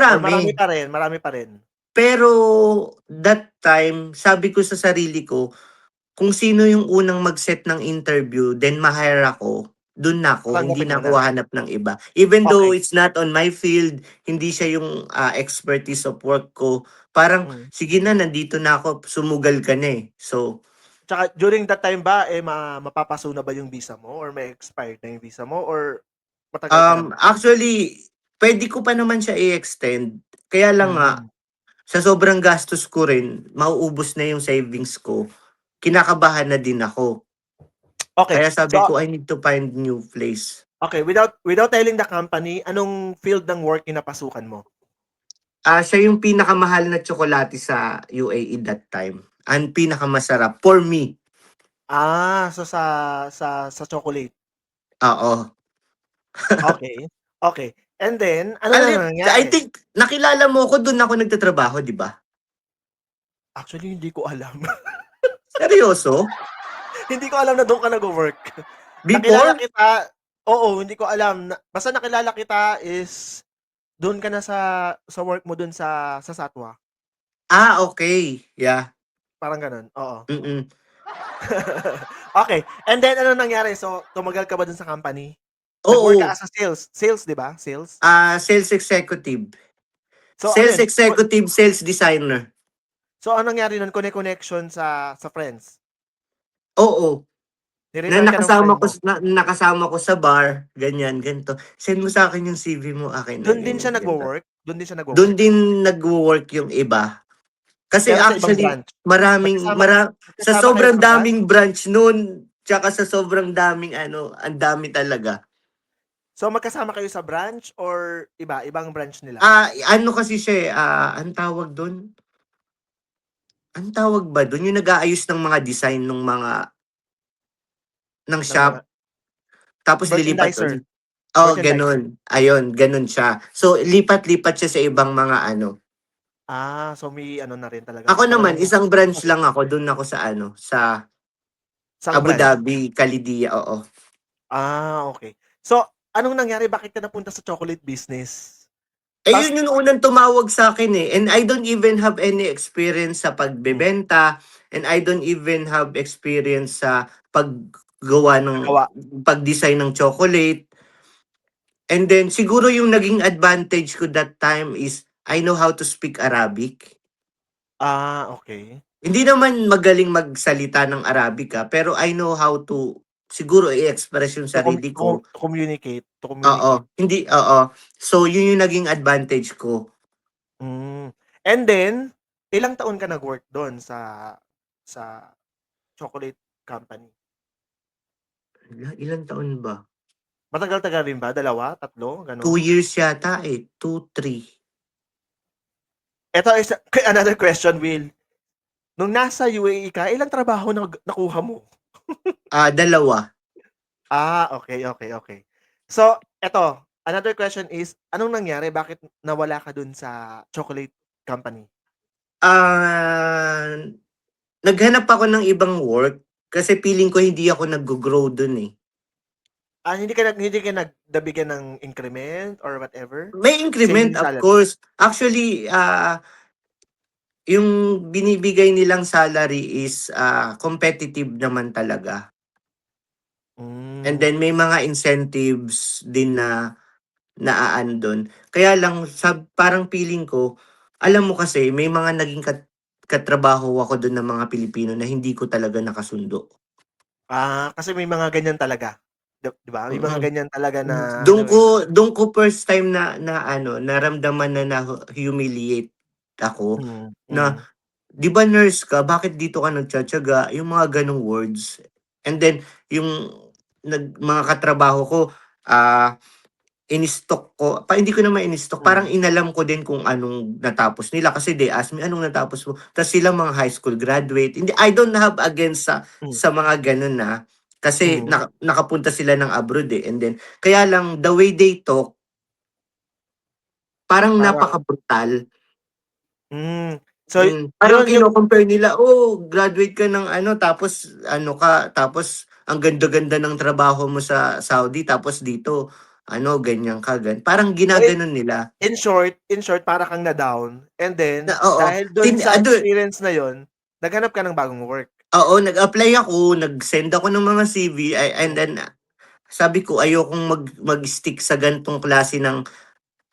or Marami. marami pa rin? Pero that time, sabi ko sa sarili ko, kung sino yung unang mag-set ng interview, then ma-hire ako, dun na ako, hindi Tatanggapin na mo na? ako hahanap ng iba. Even though Okey. it's not on my field, hindi siya yung expertise of work ko, parang, Hmm. sige na, nandito na ako, sumugal ka na eh. So, Tsaka during that time ba, mapapaso na ba yung visa mo or may expired na yung visa mo or matagal ka na dun? actually, pwede ko pa naman siya i-extend. Kaya lang nga, Hmm. sa sobrang gastos ko rin, mauubos na yung savings ko, kinakabahan na din ako. Okey. Kaya sabi So, ko, I need to find new place. without telling the company, anong field ng work yung napasukan mo? Siya yung pinakamahal na tsokolate sa UAE that time. Ang pinakamasarap for me. So sa chocolate. Oo. Okey, okey. And then, ano na I nangyari? think nakilala mo ko dun ako nagtatrabaho, 'di ba? Actually, hindi ko alam. Seryoso? Hindi ko alam na dun ka nagwo-work. Nakilala Before? kita, oo, hindi ko alam na basta nakilala kita is dun ka na sa work mo dun sa Satwa, Okay. Yeah. parang gano'n, oo. Mm. Okey, and then ano nangyari? So, tumagal ka ba dun sa company? Nag-work ka Oo. as a sales 'di ba? Sales? Sales executive. So ano Sales yun, executive, sales designer. so anong nangyari nun, connection sa friends? Oo. Na Ni-refer ka ng friend mo? nakasama ko sa bar, ganyan, ganito. "Send mo sa'kin yung CV mo." Akin na Dun din ganyan, siya ganito. nagwo-work? Dun din siya Dun nagwo-work? din nagwo-work yung iba. Kasi Pero sa ibang actually branch? maraming Magkasama sa magkasama kayo sobrang sa branch? daming branch nun, tsaka sa sobrang daming ano, ang dami talaga. So, magkasama kayo sa branch or iba, ibang branch nila? Ano kasi siya, anong tawag dun? Anong tawag ba dun? Yung nag-aayos ng mga design ng Ng mga shop, tapos lilipat merchandiser, ulit. Oo, merchandiser. gano'n. Ayun, gano'n siya. So, lipat-lipat siya sa ibang mga ano. So may ano na rin talaga, Ako naman, talagang isang branch lang position. ako, dun ako sa ano, sa Saang Abu branch? Dhabi, Khalidiya, oo. Okey. So, anong nangyari, bakit ka napunta sa chocolate business? Eh, Ta's yun yung unang tumawag sa'kin, eh, and I don't even have any experience sa hmm, pagbebenta, and I don't even have experience sa paggawa paggawa. pag-design ng chocolate. And then siguro yung naging advantage ko that time is I know how to speak Arabic. Okey. Hindi naman magaling magsalita ng Arabica, pero I know how to siguro i-express yung sarili ko. To Oo, communicate. hindi oo. So yun yung naging advantage ko. Hmm, and then, ilang taon ka nag-work dun sa chocolate company? Ilang taon ba? Matagal-tagal rin ba, 2, 3, 2 gano'n? years yata, eh, 2, 3. Eto is another question, Will. Nung nasa UAE ka, ilang trabaho na nakuha mo? Dalawa. Okey, okey, okey. So, eto, another question is, anong nangyari, bakit nawala ka dun sa chocolate company? Ah, Naghanap ako ng ibang work kasi feeling ko hindi ako naggo-grow dun, eh. Hindi ka nabigyan ng increment or whatever? May Same increment, din of salary? course. Actually, yung binibigay nilang salary is, competitive naman talaga. And Hmm, then may mga incentives din na naaano dun. Kaya lang parang feeling ko, alam mo kasi may mga naging katrabaho ako dun ng mga Pilipino na hindi ko talaga nakasundo. Kasi may mga ganyan talaga. 'Di ba? May mga Mm. ganyan talaga na Do'n ano, eh. ko first time na ano, naramdaman na na-humiliate ako Mm, na, mm, 'di ba nurse ka, bakit dito ka nagtitiyaga? Yung mga gano'ng words. And then yung mga katrabaho ko, ah, in-stalk ko hindi ko naman in-stalk, parang mm, inalam ko din kung anong natapos nila kasi they asked me, "Anong natapos mo?" Ta's sila mga high school graduate. Hindi, I don't have against hmm, sa mga gano'n, kasi mm. nakapunta sila ng abroad, eh, and then kaya lang the way they talk parang Parang napaka-brutal. so Parang yung kino-compare nila, "Oh, graduate ka ng ano, tapos ano ka, tapos ang ganda-ganda ng trabaho mo sa Saudi, tapos dito ano, ganyan ka." Parang so ginaganon nila. in short para kang na-down and then Oo, dahil dun sa ano, experience na yun, naghanap ka ng bagong work. oo, nag-apply ako, nag-send ako ng mga CV, and Hmm, then sabi ko ayokong mag-stick sa gan'tong klase ng.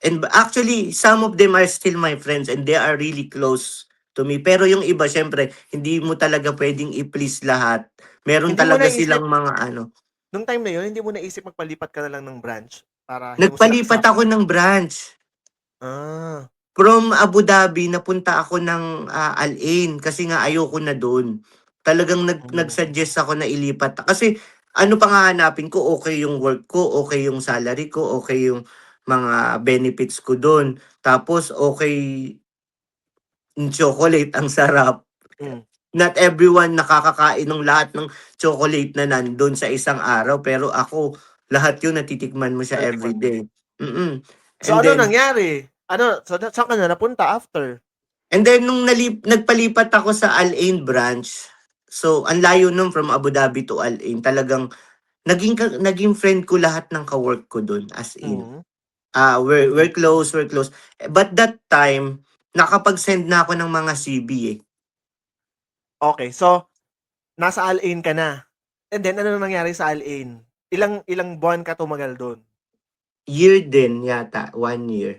And actually, some of them are still my friends and they are really close to me. Pero yung iba, siyempre, hindi mo talaga puwedeng i-please lahat. Meron hindi mo talaga naisip silang mga ano. nung time na yun, hindi mo naisip magpalipat ka na lang ng branch para hindi mo sila Nagpalipat kasama? ako ng branch. Ah, From Abu Dhabi, napunta ako ng, Al Ain kasi nga ayoko na dun. Talagang hmm, nag-suggest ako na ilipat kasi ano pang hahanapin ko, okey yung work ko, okey yung salary ko, okey yung mga benefits ko dun. Tapos okey yung chocolate, ang sarap. hmm, Not everyone nakakakain ng lahat ng chocolate na nandun sa isang araw, pero ako, lahat yun natitikman mo siya natikman mo. everyday. Mm. So And ano then nangyari? Ano, so saan ka na napunta after? and then nung nagpalipat ako sa Al Ain branch, so ang layo nun from Abu Dhabi to Al Ain, talagang naging friend ko lahat ng ka-work ko dun, as in. Mm, We're mm. close, we're close. But that time, nakapag-send na ako ng mga CV, eh. Okey, so nasa Al-Ain ka na, and then ano nangyari sa Al-Ain? Ilang ilang buwan ka tumagal dun? Year din yata, 1 year.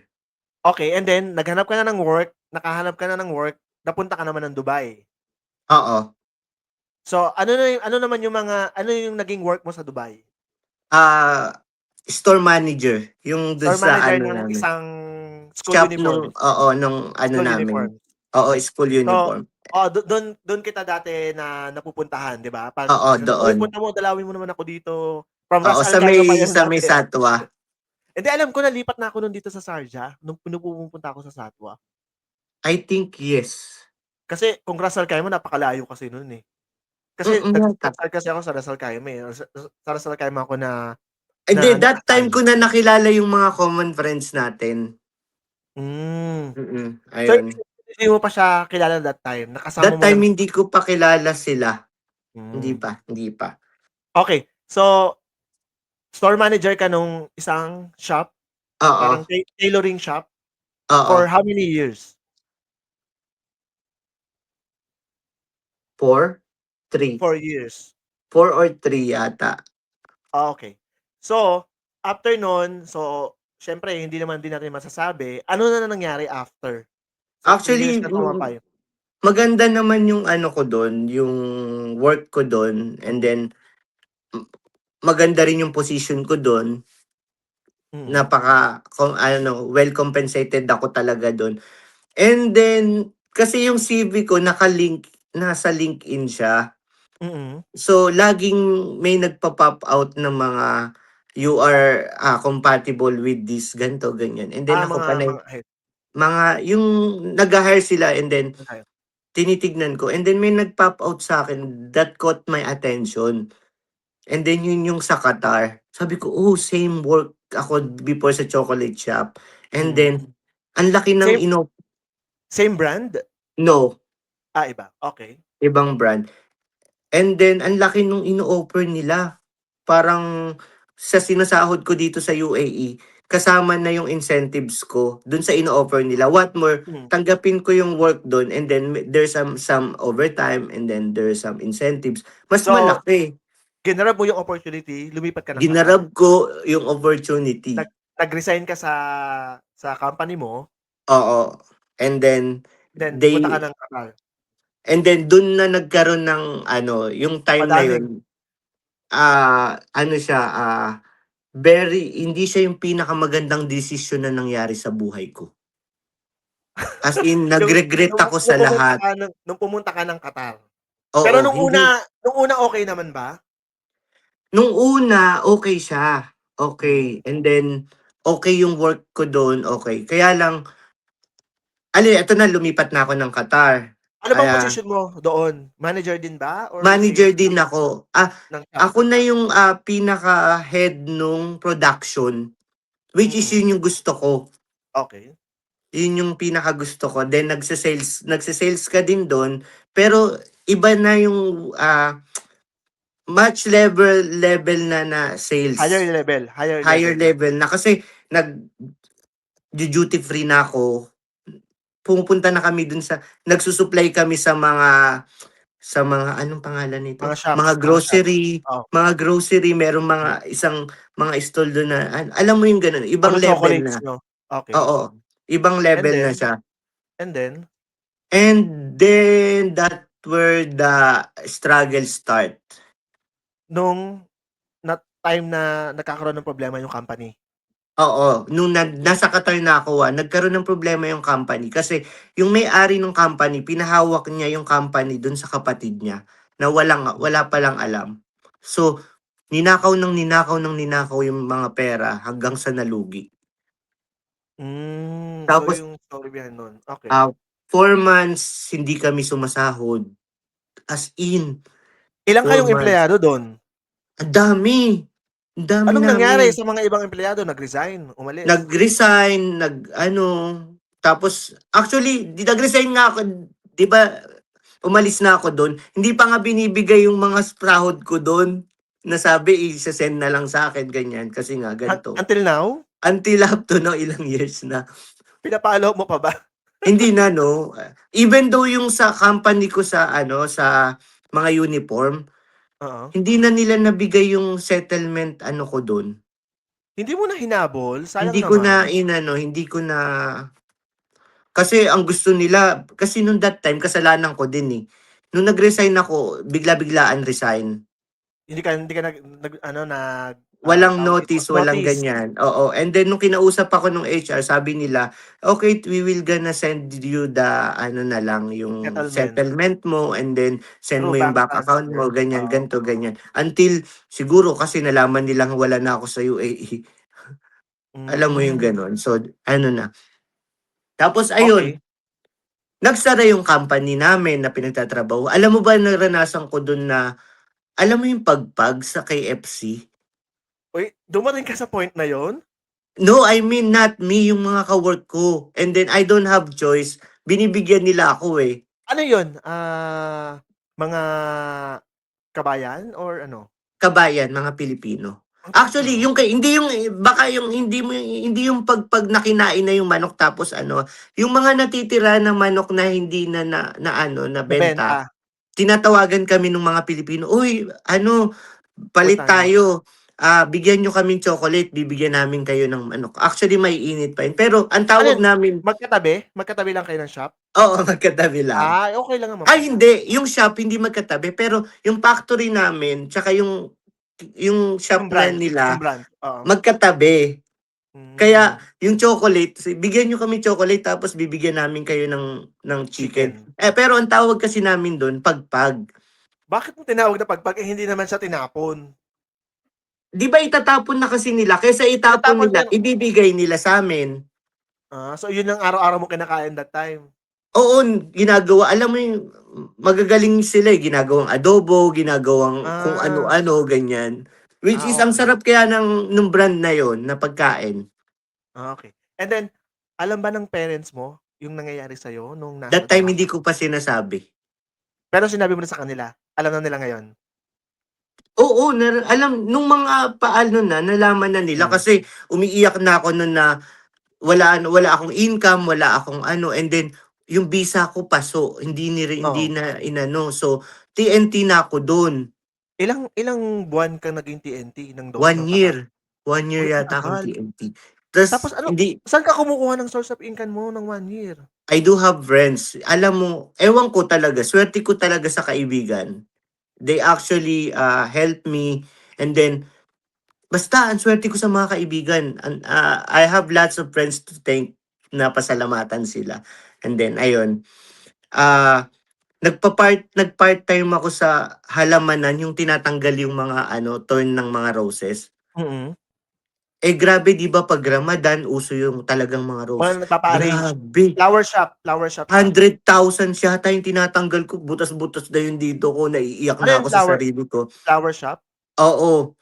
Okey, and then naghanap ka na ng work, nakahanap ka na ng work, napunta ka naman ng Dubai. Oo. So ano naman yung mga ano yung naging work mo sa Dubai? Ah, Store manager, yung dun Store sa manager ano ng namin, isang school shop nung, uniforms, oo, nung ano school namin, uniforms. oo, school So, uniform. dun kita dati na napupuntahan, 'di ba? 'Pag Oo, sinasabi, "Uy, doon. punta mo, dalawin mo naman ako dito." From Oo, Ras Al Khaimah pa yun sa may dati, ah. Satwa. Hindi, alam ko nalipat na ako nun dito sa Sharjah nung pumupunta ako sa Satwa. I think yes. Kasi kung Ras Al Khaimah napakalayo kasi nun, eh. Kasi Yata. nag-start kasi ako sa Ras Al Khaimah, eh. Sa Ras Al Khaimah ako na Hindi, that time nag-assign. ko na nakilala yung mga common friends natin. Hmm. So, Ayun. hindi mo pa siya kilala that time, nakasama That mo time lang. hindi ko pa kilala sila. Hindi Hmm. pa, hindi pa. Okey. So, store manager ka nung isang shop, Oo, parang tailoring shop oo. for how many years? 4, 3. 4 years. 4 or 3 yata. Okey. So, after nun, so siyempre hindi naman din natin masasabi, ano na nangyari after? So, 3 years Actually, ka tumambay. maganda naman yung ano ko dun, yung work ko dun, and then m maganda rin yung position ko dun. Mm, Well compensated ako talaga dun. And then, kasi yung CV ko nasa LinkedIn siya. mm. So, laging may nagpa-pop out ng mga, "You are, compatible with this," ganito, ganyan. And then ako panay Mga head, yung nagha-hire sila, and then okey. tinitignan ko, and then may nag-pop out sa'kin that caught my attention. And then yun yung sa Qatar. Sabi ko, "Oh, same work ako before sa chocolate shop." And Mm. then ang laki ng Same same brand? no, Iba, okey. ibang brand. And then ang laki nung ino-offer nila. Parang sa sinasahod ko dito sa UAE, kasama na yung incentives ko dun sa ino-offer nila. What more, Hmm. tanggapin ko yung work dun, and then there's some overtime, and then there's some incentives. Mas So, malaki. ginrab mo yung opportunity, lumipat ka ng Ginarab Qatar. ko yung opportunity. Nag nag-resign ka sa company mo, Oo. And then then pumunta ka they ng Qatar. and then dun na nagkaroon ng ano, yung time na Madaming yun, ano siya, hindi siya yung pinakamagandang desisyon na nangyari sa buhay ko. As in, Yung nag-regret ako sa lahat. nung pumunta ka ng Qatar. Pero Oo, hindi. nung una okey naman ba? Nung una, okay siya. Mm. Okay. And then, okay yung work ko doon, okay. Kaya lang, eto na, lumipat na ako ng Qatar. Ano bang Kaya, posisyon mo doon? Manager din ba or manager sales din lang ako. ng shop? Ako na yung pinaka-head nung production, which is Mm, yun yung gusto ko. okey. Yun yung pinakagusto ko. Then nagse-sales ka din dun, pero iba na yung much level na Higher sales. level, higher Higher level. level na kasi duty free na ako. Pumupunta na kami dun sa nagsusupply kami sa mga anong pangalan nito? Mga shops. Oh, Mga grocery, merong mga stall dun na alam mo yung gano'n, ibang puro level chocolates na. 'no? Okey. Oo, ibang And level na then siya. and then And then that where the struggle start. nung time na nagkakaroon ng problema yung company. Oo, nung nasa Qatar na ako, nagkaroon ng problema yung company kasi yung may-ari ng company, pinahawak niya yung company dun sa kapatid niya na wala palang alam. So, ninakaw yung mga pera hanggang sa nalugi. So Tapos, yung story behind nun, okey. 4 months hindi kami sumasahod. As in, Ilan 4 kayong months. empleyado dun? Ang dami! Ang dami Anong nangyari namin. sa mga ibang empleyado, nag-resign, umalis? Nag-resign, tapos actually nag-resign nga ako, 'di ba, umalis na ako dun, hindi pa nga binibigay yung mga sahod ko dun, na sabi ise-send na lang sa'kin ganyan kasi nga ganito. Until now, Until up to now, ilang years na. pina-follow mo pa ba? Hindi na 'no, even though yung sa company ko sa mga uniform, Oo. hindi na nila nabigay yung settlement ko dun. Hindi mo na hinabol? Sayang Hindi ko na naman. hindi ko na. Kasi ang gusto nila kasi nung that time kasalanan ko din, eh. Nung nag-resign ako, bigla-biglaan resign. Hindi ka nag-ano, Walang tawag dito, notice, walang notice. ganyan, oo. And then nung kinausap ako nung HR, sabi nila, "Okay, we will gonna send you the na lang, yung Settlement settlement mo and then send through mo yung bank bank account transfer. mo," ganyan, Oo, ganito, ganyan. Until siguro kasi nalaman nilang wala na ako sa UAE, alam mo yung hmm, gano'n. So, na. Tapos ayun, okey. nagsara yung company namin na pinagtatrabaho. Alam mo ba naranasan ko dun na, alam mo yung pagpag sa KFC? Uy, dumating ka sa point na yun? No, I mean not me, yung mga ka-work ko. And then I don't have choice, binibigyan nila ako, eh. Ano yun, mga kabayan or ano? Kabayan, mga Pilipino. Actually, Oo. yung hindi yung baka yung hindi yung pagpag na kinain na yung manok tapos yung mga natitira na manok na hindi na Nabenta, nabenta, tinatawagan kami ng mga Pilipino, "Uy, palit utang. tayo, bigyan niyo kaming chocolate, bibigyan namin kayo ng manok." Actually, maiinit pa yun, pero ang Ano tawag yun, namin, magkatabi? Magkatabi lang kayo ng shop? oo, magkatabi lang. Okey lang naman Ay pala. hindi, yung shop hindi magkatabi, pero yung factory namin tsaka yung shop na Yung nila branch, oo. magkatabi. Kaya Hmm, yung chocolate, bigyan niyo kami chocolate tapos bibigyan namin kayo ng chicken. chicken. Pero ang tawag kasi namin dun pagpag. Bakit mo tinawag na pagpag, eh, hindi naman siya tinapon? 'Di ba itatapon na kasi nila, kaysa itapon Tinatapon nila, din, ibibigay nila sa'min. so yun ang araw-araw mo kinakain that time? Oo, ginagawa alam mo yung magagaling sila, ginagawang adobo, ginagawang kung Ah, ano-ano, ganyan. Which is ang okey. sarap kaya nung brand na yon na pagkain. Okey. And then, alam ba ng parents mo yung nangyayari sa'yo nung nasa That dun time ka? hindi ko pa sinasabi. Pero sinabi mo na sa kanila? Alam na nila ngayon? Oo, alam nung mga paano na, nalaman na nila Hmm, kasi umiiyak na ako nun na wala akong income, wala akong and then yung visa ko paso, hindi oo. na inano. So, TNT na ako dun. Ilang ilang buwan kang naging TNT ng 1 Qatar? year. 1 year Uy, ang yata akong tagal. TNT. Tapos Tas ano, hindi saan ka kumukuha ng source of income mo ng 1 year? I do have friends. Alam mo, ewan ko talaga, swerte ko talaga sa kaibigan. They actually help me. And then, basta ang swerte ko sa mga kaibigan. I have lots of friends to thank na pasalamatan sila. And then, ayun. Ah, nag-part-time ako sa halamanan, yung tinatanggal yung mga thorn ng mga roses. Mm. Eh, grabe 'di ba 'pag Ramadan uso yung talagang mga roses. Mga nagpapa-arrange. Grabe, Flower shop siya. 100,000 yata yung tinatanggal ko, butas-butas na yun dito ko, naiiyak Ano na yun, ako sa sarili ko. flower shop? Oo,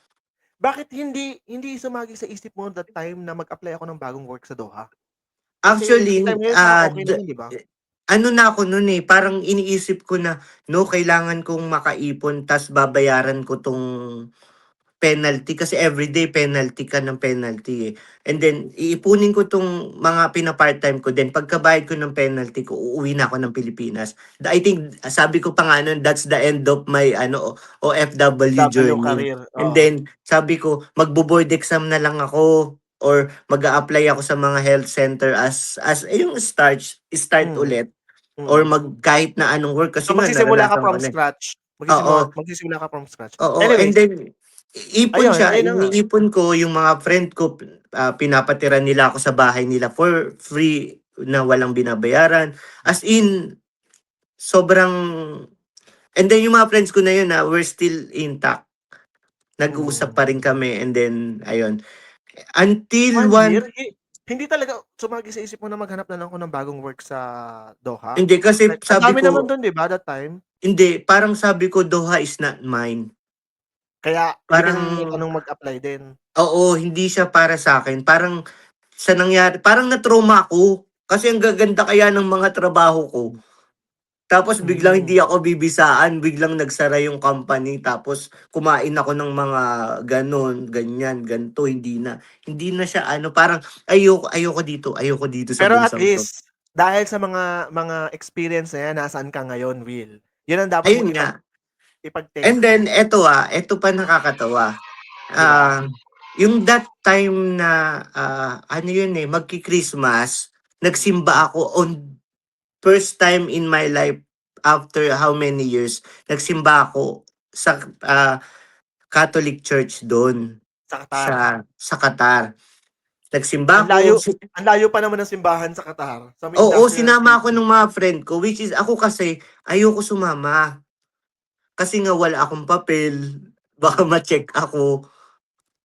Bakit hindi sumagi sa isip mo that time na mag-apply ako ng bagong work sa Doha? Kasi actually, nung time na yun parang okey naman, 'di ba? ano na ako nun, parang iniisip ko na, "No, kailangan kong makaipon ta's babayaran ko 'tong penalty." Kasi everyday penalty ka ng penalty, eh. And then iipunin ko 'tong mga pina-part-time ko, then pagkabayad ko ng penalty ko, uuwi na ako ng Pilipinas. I think sabi ko pa nga nun, that's the end of my OFW W journey. career, And oo. then sabi ko, magbo-board exam na lang ako or mag-a-apply ako sa mga health center as yung start Mm, ulit or mm. kahit na anong work So kasi nga magsisimula ka naranasan ko from na, eh. scratch. Oo. Magsisimula ka from scratch. Oo, and Anyways, then ipon ayun, siya, ayun na nga. iniipon ko yung mga friend ko, pinapatira nila ako sa bahay nila for free na walang binabayaran. As in, sobrang and then yung mga friends ko na yun, we're still intact. Nag-uusap Mm. pa rin kami and then ayun. Until 1 year? one Hindi talaga sumagi sa isip mo na maghanap na lang ako ng bagong work sa Doha? hindi kasi Like ang sabi dami naman ko dun, 'di ba, that time? hindi, parang sabi ko, "Doha is not mine." Kaya hindi ka Parang na tanong mag-apply din? oo, hindi siya para sa'kin. Parang sa nangyari parang na-trauma ako. Kasi ang gaganda kaya ng mga trabaho ko. Tapos biglang Hmm. hindi ako bibisaan, biglang nagsara yung company, tapos kumain ako ng mga gano'n, ganyan, ganito, hindi na siya parang ayoko dito sa Pero at busang 'to. least, dahil sa mga experience na yan, nasaan ka ngayon, Will. Yun ang dapat Ayun mong nga, ipag-thank and you, then eto pa nakakatawa, 'di ba? ah, yung that time na, ano yun, magki-Christmas, Hmm. nagsimba ako on first time in my life after how many years, nagsimba ako sa, Catholic Church dun Sa Qatar. sa Qatar. Ang Nagsimba layo ako ang layo pa naman ng simbahan sa Qatar, sa may oo, industrial sinama estate. ako ng mga friend ko, which is ako kasi ayoko sumama. Kasi nga wala akong papel, baka Hmm. ma-check ako.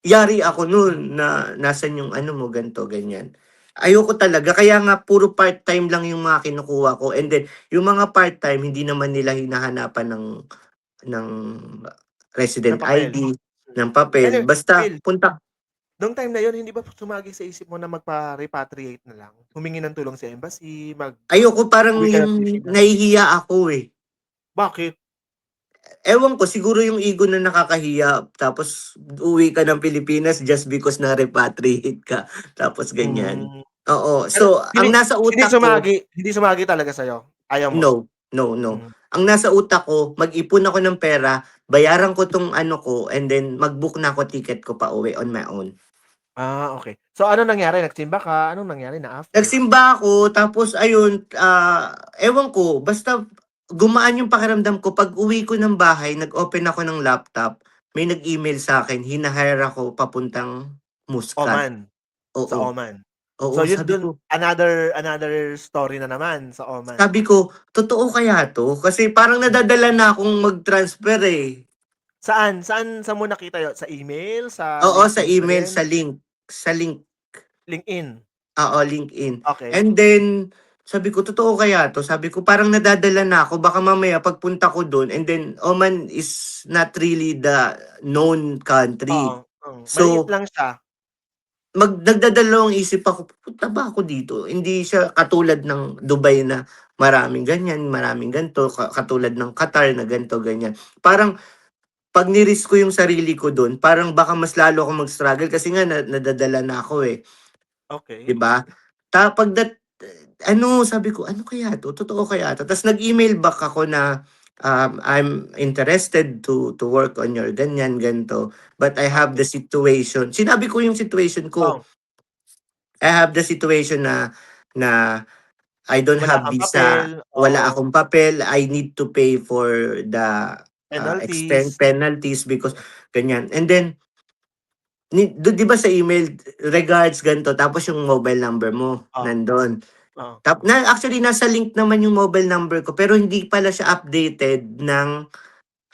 Yari ako nun na nasaan yung ano mo, ganito, ganyan. Ayoko talaga, kaya nga puro part-time lang yung mga kinukuha ko, and then yung mga part-time hindi naman nila hinahanapan ng Ng resident papel. ID, ng papel, Anyway, basta Will, punta. nung time na yun hindi ba sumagi sa isip mo na magpa-repatriate na lang? Humingi ng tulong sa embassy, Ayoko, parang uwi ka ng yung Pilipinas? nahihiya ako, eh. Bakit? Ewan ko, siguro yung ego na nakakahiya, tapos uwi ka ng Pilipinas just because na-repatriate ka, tapos ganyan. Hmm. Oo, Pero so ang nasa hindi utak ko, sumagi talaga sa'yo? Ayaw mo? no, no, no. Hmm. Ang nasa utak ko, mag-ipon ako ng pera, bayaran ko 'tong ano ko, and then mag-book na ako ticket ko pauwi on my own. Okey. So ano nangyari, nagsimba ka, anong nangyari na after? Nagsimba ako, tapos ayun, ewan ko, basta gumaan yung pakiramdam ko. Pag-uwi ko ng bahay, nag-open ako ng laptop, may nag-email sa'kin, hina-hire ako papuntang Muscat. Oman, sa Oo, Oman. oo, So yun dun another story na naman sa Oman. sabi ko, "Totoo kaya 'to?" Kasi parang Hmm. nadadala na akong mag-transfer, eh. Saan mo nakita yun, sa email, sa Oo, sa LinkedIn ba email, din? sa link, LinkedIn, oo, LinkedIn. okey. And then, sabi ko, "Totoo kaya 'to?" Sabi ko, "Parang nadadala na ako, baka mamaya pagpunta ko dun," and then Oman is not really the known Oo, country. maliit So, lang siya. nagdadalawang isip ako, "Pupunta ba ako dito?" Hindi siya katulad ng Dubai na maraming ganyan, maraming ganito, katulad ng Qatar na ganito, ganyan. Parang 'pag ni-risk ko yung sarili ko dun, parang baka mas lalo akong mag-struggle kasi nga nadadala na ako, eh. 'Di Okey. ba? Sabi ko, "Ano kaya 'to, totoo kaya 'to?" Ta's nag-email back ako na, "I'm interested to work on your ganyan, ganito, but I have the Okey. situation." Sinabi ko yung situation ko. Oh, I have the situation na I don't wala have kang visa, papel, wala oo. akong papel, I need to pay for the Penalties. extend penalties because ganyan. And then, 'di ba sa email, regards, ganito, tapos yung mobile number mo, Oh, nandun. oh. Actually, nasa link naman yung mobile number ko, pero hindi pala siya updated ng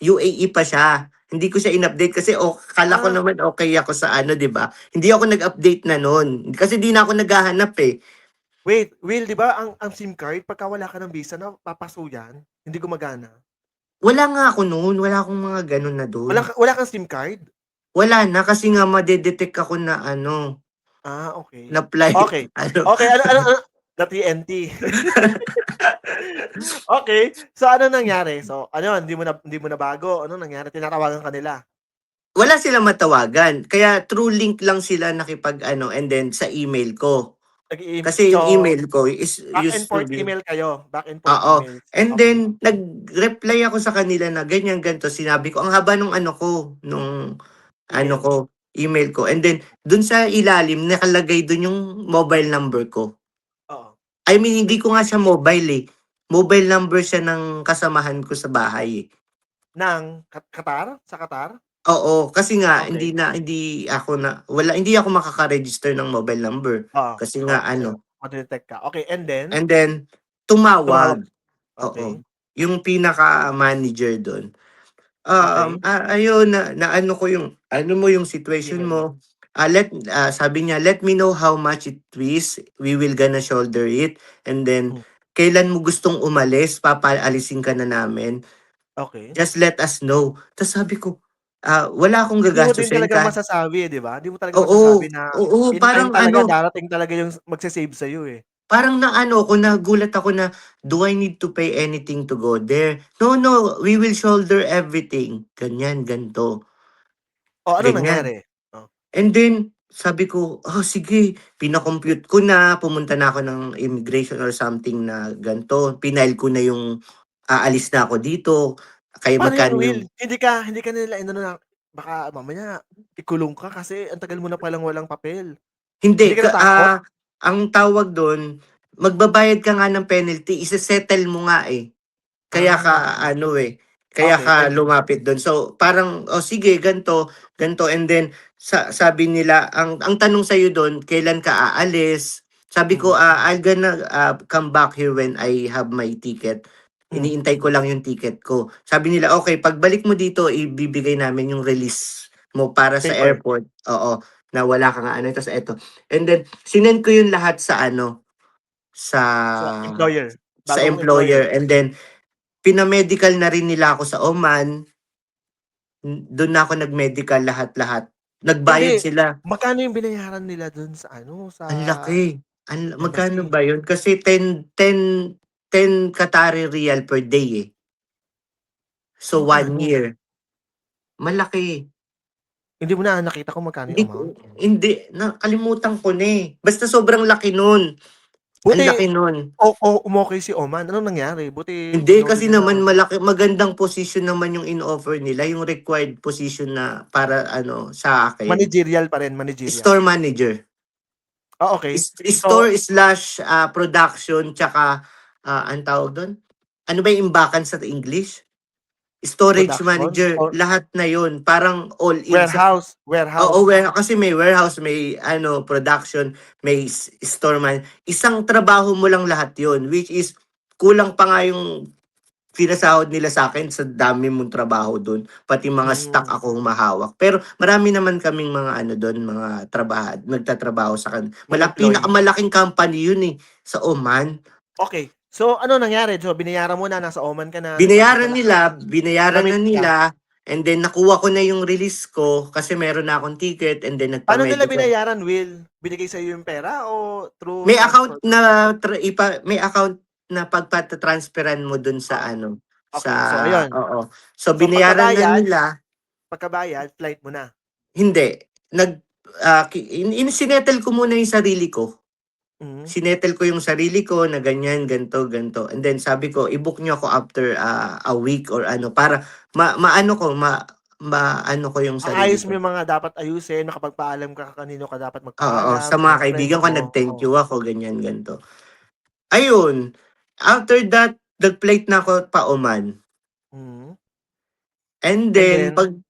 UAE pa siya. Hindi ko siya in-update kasi kala ko Ah, naman okay ako sa ano, 'di ba? Hindi ako nag-update na noon. Kasi di na ako naghahanap eh. wait, Will, 'di ba ang SIM card pagka wala ka ng visa napapaso yan, hindi gumagana? Wala nga ako noon, wala akong mga ganun na doon. Wala kang SIM card? Wala na kasi nga madedetect ako na ano, Ah, okay. na fly Okay. ano. Okay, ano na TNT. Okay, so ano nangyari? So ano, hindi mo na bago, ano nangyari? Tinatawagan ka nila? Wala silang matawagan. Kaya through link lang sila nakipag-ano, and then sa email ko. Kasi yung So, email ko is back and used to forth be. email kayo, back and forth Oo. emails. And Okay. then nag-reply ako sa kanila na ganyan ganto. Sinabi ko ang haba nung ano ko, nung ano Email. ko, email ko. And then dun sa ilalim nakalagay dun yung mobile number ko. Oo. I mean hindi ko nga siya mobile eh. Mobile number siya ng kasamahan ko sa bahay eh. Ng Qatar? Sa Qatar? Oo, kasi nga Okay. hindi ako makaka-register ng mobile number Oo. kasi Oo, nga kasi ano. made-detect ka. Okay, and then And then tumawag. tumawag, oo, Okay. yung pinaka-manager dun. Okay. Ayun na ano ko yung ano mo yung situation Email. mo. Sabi niya, "Let me know how much it is. We will gonna shoulder it. And then Hmm. kailan mo gustong umalis, papaalisin ka na namin. Okay. Just let us know." Tapos sabi ko, wala akong Hindi mo din gagastusin talaga masasabi, 'di ba? Hindi mo talaga Oo, masasabi na oo, in time parang talaga ano, darating talaga yung magse-save sa'yo, eh. parang naano ako, nagulat ako na, "Do I need to pay anything to go there?" "No, no, we will shoulder everything." Ganyan, ganto, Oh, anong ganyan. nangyari? Oh, And then, sabi ko, "Oh, sige." Pina-compute ko na, pumunta na ako ng immigration or something na ganto. Pinile ko na yung aalis na ako dito, kaya paano yun, magkano yung Will? Hindi ka nila inano na baka mamaya ikulong ka kasi ang tagal mo na palang walang papel. Hindi hindi, ka natakot? ang tawag dun, magbabayad ka nga ng penalty, ise-settle mo nga eh. Kaya Ah, ka okay. ano, kaya Okay, ka and then lumapit dun. So, parang, "Oh, sige gan'to, gan'to." And then sabi nila, ang tanong sa'yo dun, "Kailan ka aalis?" Sabi ko, hmm, "I'll gonna, come back here when I have my ticket." hmm, Iniintay ko lang yung ticket ko. Sabi nila, "Okey, pagbalik mo dito ibibigay namin yung release mo para sa paper airport." Oo, na wala kang ano, ta's eto. And then sinend ko yun lahat sa ano, sa sa employer, sa bago mong employer. employer. And then pina-medical na rin nila ako sa Oman, dun na ako nag-medical lahat-lahat. Nagbayad Hindi, sila, magkano yung binayaran nila dun sa ano, sa ang laki. Magkano embassy? ba yun? Kasi 10 Qatari riyal per day, eh. So, So, 1 magkano? year. Malaki. Hindi mo na nakita kung magkano Hindi yung ko amount? hindi, nakalimutan ko na, eh. Basta sobrang laki nun, ang Buti laki nun. umokey si Oman, anong nangyari? Buti Hindi, in-order kasi niya naman na magandang position naman yung in-offer nila, yung required position na para ano, sa akin, managerial pa rin, managerial. store manager. Ah, okey. So, Store/production tsaka, anong tawag dun? Ano ba yung imbakan sa English? Storage production manager, or lahat na yun, parang all in sa. Oo, warehouse. kasi may warehouse, may ano, production, may store man. Isang trabaho mo lang lahat yun, which is kulang pa nga yung sinasahod nila sa akin sa dami mong trabaho dun, pati mga stock Hmm, akong mahawak. Pero marami naman kaming mga ano dun, mga nagtatrabaho sa mga employee. pinakamalaking company yun, eh, sa Oman. Okey. So, ano nangyari? So, binayaran mo na, nasa Oman ka na, nagtapos Binayaran na lahat, nila, binayaran na na-meet ka. nila, and then nakuha ko na yung release ko kasi meron na akong ticket, and then Paano nila nagpa-medical. binayaran, Will? Binigay sa'yo yung pera o through May account transfer? na may account na pagpata-transferan mo dun sa Oo. ano, sa Okey. So, ayun. oo. So So, binayaran na nila. pagkabayad, flight mo na? Hindi, sinettle ko muna yung sarili ko. Mhm. Sinettle ko yung sarili ko na ganyan, ganto, ganto. And then sabi ko, i-book niyo ako after, a week or ano para maano ko, maano ko yung sarili Maayos mo ko. yung mga dapat ayusin, nakapagpaalam ka kanino ka dapat Oo, magpaalam, sa sa mga mga friends kaibigan ko mo, nag-thank oo. you ako, ganyan, ganto. Ayun, after that, nag-flight na ako pa Oman. Mhm. And And then, then,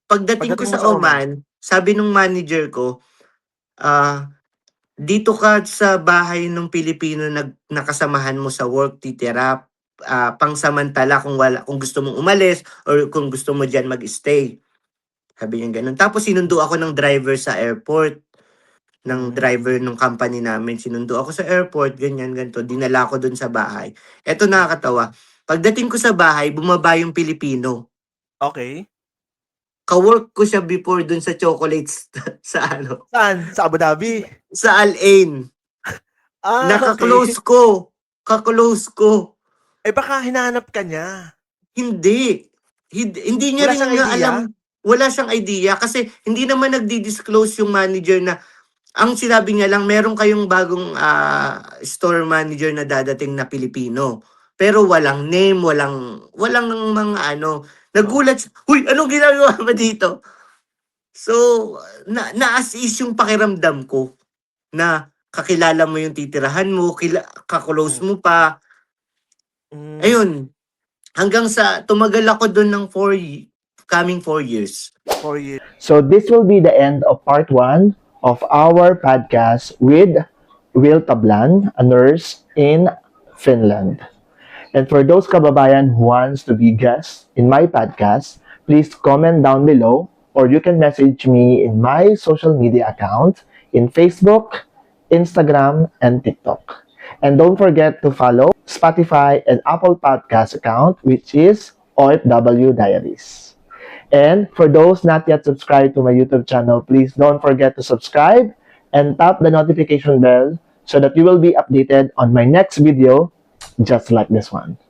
pagdating ko pagdating mo sa sa Oman, Oman, sabi nung manager ko, ah, dito ka sa bahay ng Pilipino nakasamahan mo sa work titira, pangsamantala kung gusto mong umalis or kung gusto mo diyan mag-stay. Sabi niya gano'n. Tapos sinundo ako ng driver sa airport, ng mm, driver ng company namin. Sinundo ako sa airport, ganyan, ganito. Dinala ko dun sa bahay. Eto nakakatawa. Pagdating ko sa bahay, bumaba yung Pilipino. okay. Ka-work ko siya before dun sa chocolates sa ano, Saan? Sa Abu Dhabi? sa Al Ain. Okay. Naka-close ko. Ka-close ko. Eh, baka hinahanap ka niya. Hindi. Hindi niya Wala rin siyang nga idea? alam. Wala siyang idea kasi hindi naman nagdi-disclose yung manager na ang sinabi niya lang meron kayong bagong store manager na dadating na Pilipino. Pero walang name, walang mga ano. Oo. Nagulat siya, "Huy, anong ginagawa mo dito?" So, as is yung pakiramdam ko na kakilala mo yung titirahan mo, ka-close Hmm, mo pa. hmm, Ayun, hanggang sa tumagal ako dun ng coming 4 years. 4 years. So this will be the end of part 1 of our podcast with Will Tablan, a nurse in Finland. And for those kababayan who wants to be guests in my podcast, please comment down below or you can message me in my social media account in Facebook, Instagram, and TikTok. And don't forget to follow Spotify and Apple Podcast account, which is OFW Diaries. And for those not yet subscribed to my YouTube channel, please don't forget to subscribe and tap the notification bell so that you will be updated on my next video just like this one.